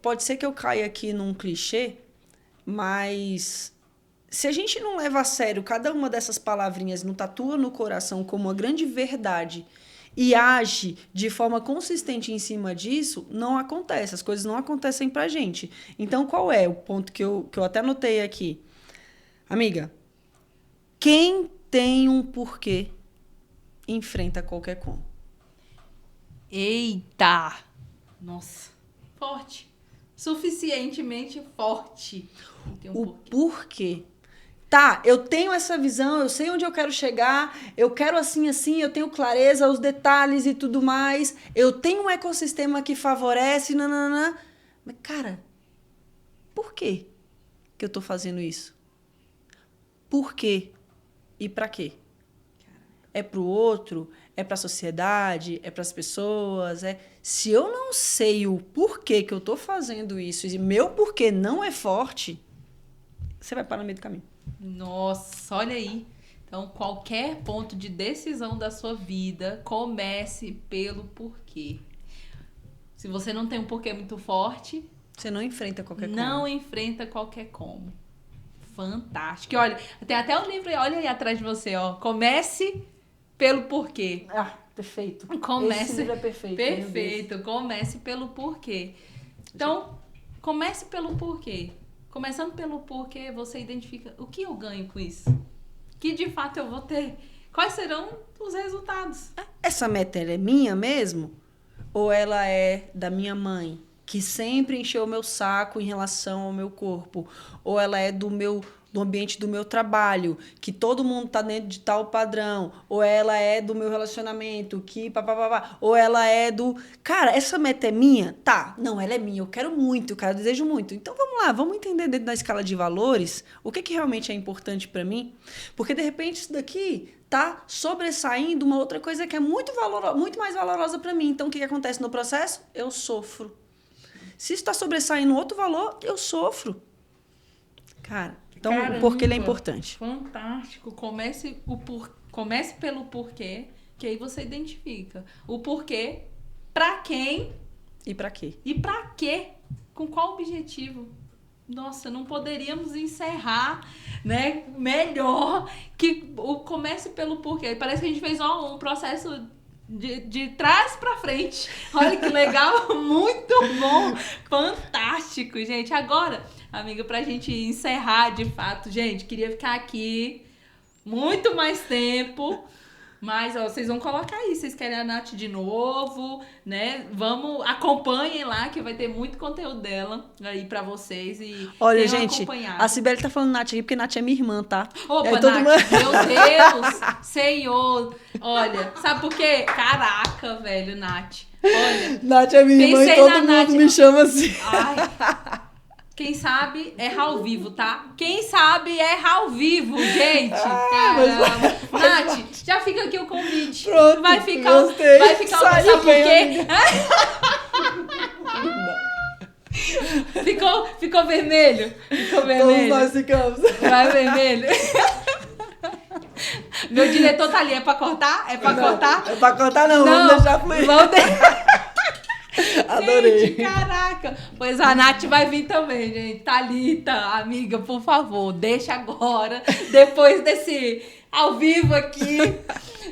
pode ser que eu caia aqui num clichê, mas se a gente não leva a sério cada uma dessas palavrinhas, não tatua no coração como uma grande verdade e age de forma consistente em cima disso, não acontece. As coisas não acontecem pra gente. Então, qual é o ponto que eu até anotei aqui? Amiga, quem tem um porquê enfrenta qualquer como. Eita! Nossa, forte. Suficientemente forte. O porquê. Tá, eu tenho essa visão, eu sei onde eu quero chegar, eu quero assim, eu tenho clareza, os detalhes e tudo mais, eu tenho um ecossistema que favorece, nananã. Mas, cara, por quê que eu tô fazendo isso? Por quê? E pra quê? É pro outro? É pra sociedade? É pras pessoas? Se eu não sei o porquê que eu tô fazendo isso e meu porquê não é forte, você vai parar no meio do caminho. Nossa, olha aí. Então, qualquer ponto de decisão da sua vida, comece pelo porquê. Se você não tem um porquê muito forte, você não enfrenta qualquer como. Não enfrenta qualquer como. Fantástico. E olha, tem até um livro, olha aí atrás de você, ó. Comece pelo porquê. Ah, perfeito. Esse livro é perfeito. Perfeito. Comece pelo porquê. Então, comece pelo porquê. Começando pelo porquê, você identifica o que eu ganho com isso. Que de fato eu vou ter. Quais serão os resultados? Essa meta é minha mesmo? Ou ela é da minha mãe, que sempre encheu o meu saco em relação ao meu corpo? Ou ela é do ambiente do meu trabalho, que todo mundo tá dentro de tal padrão? Ou ela é do meu relacionamento, que papapá? Ou ela é do... Cara, essa meta é minha? Tá, não, ela é minha, eu quero muito, eu desejo muito. Então vamos lá, vamos entender dentro da escala de valores o que realmente é importante para mim. Porque de repente isso daqui tá sobressaindo uma outra coisa que é muito mais valorosa para mim. Então o que acontece no processo? Eu sofro. Se está sobressaindo outro valor, eu sofro. Cara, então o porquê ele é importante. Fantástico. Comece pelo porquê, que aí você identifica o porquê, pra quem e pra quê. E pra quê? Com qual objetivo? Nossa, não poderíamos encerrar, né, melhor que o comece pelo porquê. Parece que a gente fez um processo de trás pra frente. Olha que legal, muito bom, fantástico, gente. Agora, amiga, pra gente encerrar de fato, gente, queria ficar aqui muito mais tempo, mas ó, vocês vão colocar aí, vocês querem a Nath de novo, né? Acompanhem lá que vai ter muito conteúdo dela aí pra vocês e olha, gente, a Cibele tá falando Nath aqui porque Nath é minha irmã, tá? Opa, Nath, meu Deus, Senhor. Olha, sabe por quê? Caraca, velho, Nath. Olha, Nath é minha irmã e todo mundo me chama assim. Ai, quem sabe erra ao vivo, tá? Quem sabe erra ao vivo, gente. Caramba. Nath, já fica aqui o convite. Pronto, vai ficar sabe por quê? Ficou vermelho? Ficou vermelho. Todos nós ficamos. Vai vermelho. Meu diretor tá ali, é pra cortar? É pra cortar? É pra cortar não, vamos deixar fluir. Adorei. Gente, caraca. Pois a Nath vai vir também, gente. Thalita, amiga, por favor, deixa agora, depois desse ao vivo aqui,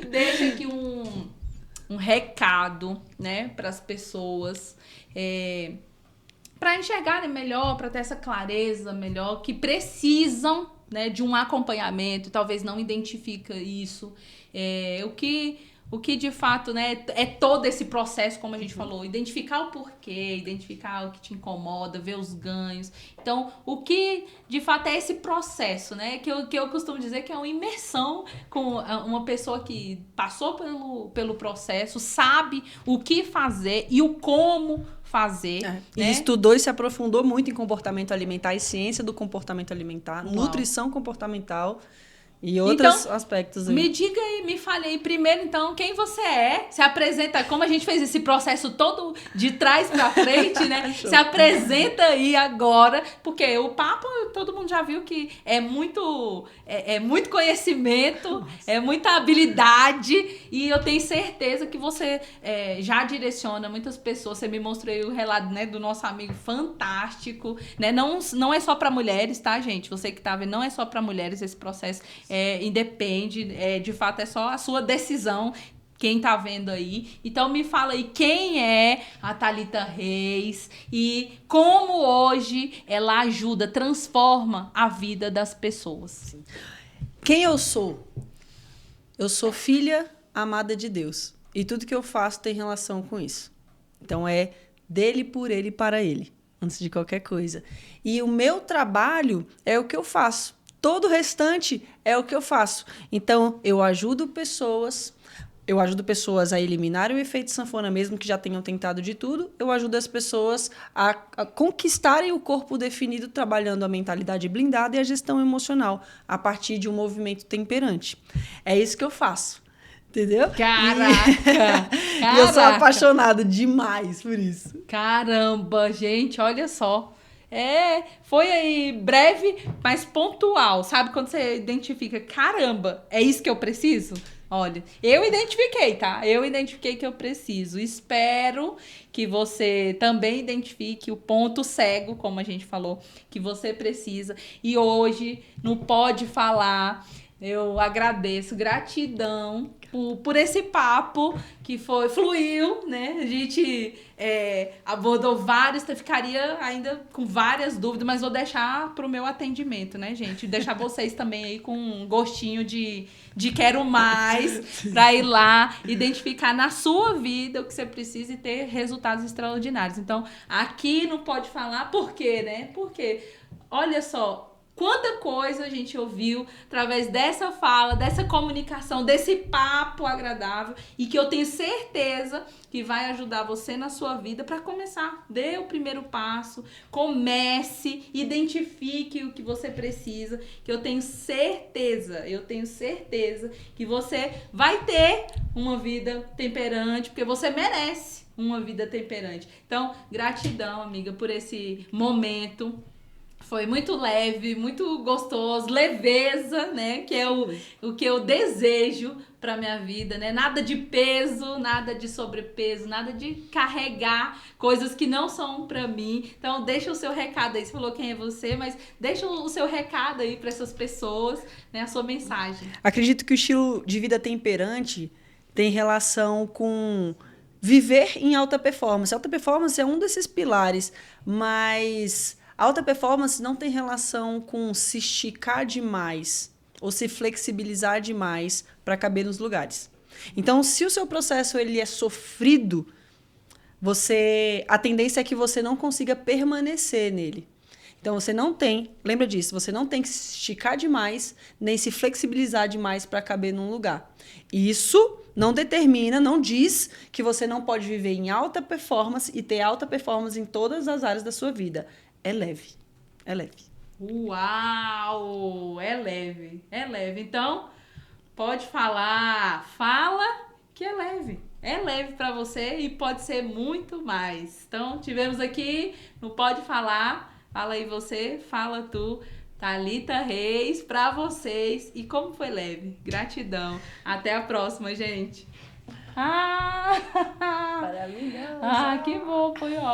deixa aqui um recado, né, pras pessoas, pra enxergarem melhor, pra ter essa clareza melhor, que precisam, né, de um acompanhamento, talvez não identifica isso. o que de fato, né, é todo esse processo, como a gente falou, identificar o porquê, identificar o que te incomoda, ver os ganhos. Então, o que de fato é esse processo, né, que eu costumo dizer que é uma imersão com uma pessoa que passou pelo processo, sabe o que fazer e o como fazer. Né? E estudou e se aprofundou muito em comportamento alimentar e ciência do comportamento alimentar, Uau. Nutrição comportamental e outros aspectos aí. Me diga aí, me fale aí primeiro, então, quem você é. Se apresenta, como a gente fez esse processo todo de trás pra frente, né? Se apresenta aí agora, porque o papo, todo mundo já viu que é muito conhecimento, é muita habilidade, e eu tenho certeza que você já direciona muitas pessoas. Você me mostrou aí o relato, né, do nosso amigo fantástico, né? Não é só pra mulheres, tá, gente? Você que tá vendo, não é só pra mulheres esse processo. Independe, de fato é só a sua decisão, quem tá vendo aí. Então me fala aí quem é a Thalita Reis e como hoje ela ajuda, transforma a vida das pessoas. Quem eu sou? Eu sou filha amada de Deus e tudo que eu faço tem relação com isso. Então é dele, por ele e para ele, antes de qualquer coisa. E o meu trabalho é o que eu faço. Todo o restante é o que eu faço. Então, eu ajudo pessoas a eliminarem o efeito sanfona, mesmo que já tenham tentado de tudo. Eu ajudo as pessoas a conquistarem o corpo definido, trabalhando a mentalidade blindada e a gestão emocional, a partir de um movimento temperante. É isso que eu faço. Entendeu? Caraca! E eu sou apaixonada demais por isso. Caramba, gente, olha só. Foi aí breve, mas pontual. Sabe quando você identifica, caramba, é isso que eu preciso? Olha, eu identifiquei, tá? Eu identifiquei que eu preciso. Espero que você também identifique o ponto cego, como a gente falou, que você precisa. E hoje, no Pode Falar, eu agradeço, gratidão por esse papo que fluiu, né? A gente abordou vários, ficaria ainda com várias dúvidas, mas vou deixar para o meu atendimento, né, gente? Deixar vocês também aí com um gostinho de quero mais, para ir lá, identificar na sua vida o que você precisa e ter resultados extraordinários. Então, aqui não Pode Falar, por quê, né? Porque, olha só, quanta coisa a gente ouviu através dessa fala, dessa comunicação, desse papo agradável e que eu tenho certeza que vai ajudar você na sua vida para começar. Dê o primeiro passo, comece, identifique o que você precisa, que eu tenho certeza que você vai ter uma vida temperante, porque você merece uma vida temperante. Então, gratidão, amiga, por esse momento. Foi muito leve, muito gostoso, leveza, né? Que é o que eu desejo pra minha vida, né? Nada de peso, nada de sobrepeso, nada de carregar coisas que não são pra mim. Então, deixa o seu recado aí. Você falou quem é você, mas deixa o seu recado aí pra essas pessoas, né? A sua mensagem. Acredito que o estilo de vida temperante tem relação com viver em alta performance. Alta performance é um desses pilares, mas alta performance não tem relação com se esticar demais ou se flexibilizar demais para caber nos lugares. Então, se o seu processo ele é sofrido, a tendência é que você não consiga permanecer nele. Então, lembra disso, você não tem que se esticar demais, nem se flexibilizar demais para caber num lugar. Isso não diz que você não pode viver em alta performance e ter alta performance em todas as áreas da sua vida. É leve. Uau! É leve. Então, pode falar. Fala que é leve. É leve para você e pode ser muito mais. Então, tivemos aqui no Pode Falar. Fala aí você, fala tu. Thalita Reis para vocês. E como foi leve? Gratidão. Até a próxima, gente. Maravilhoso. Que bom, foi ótimo.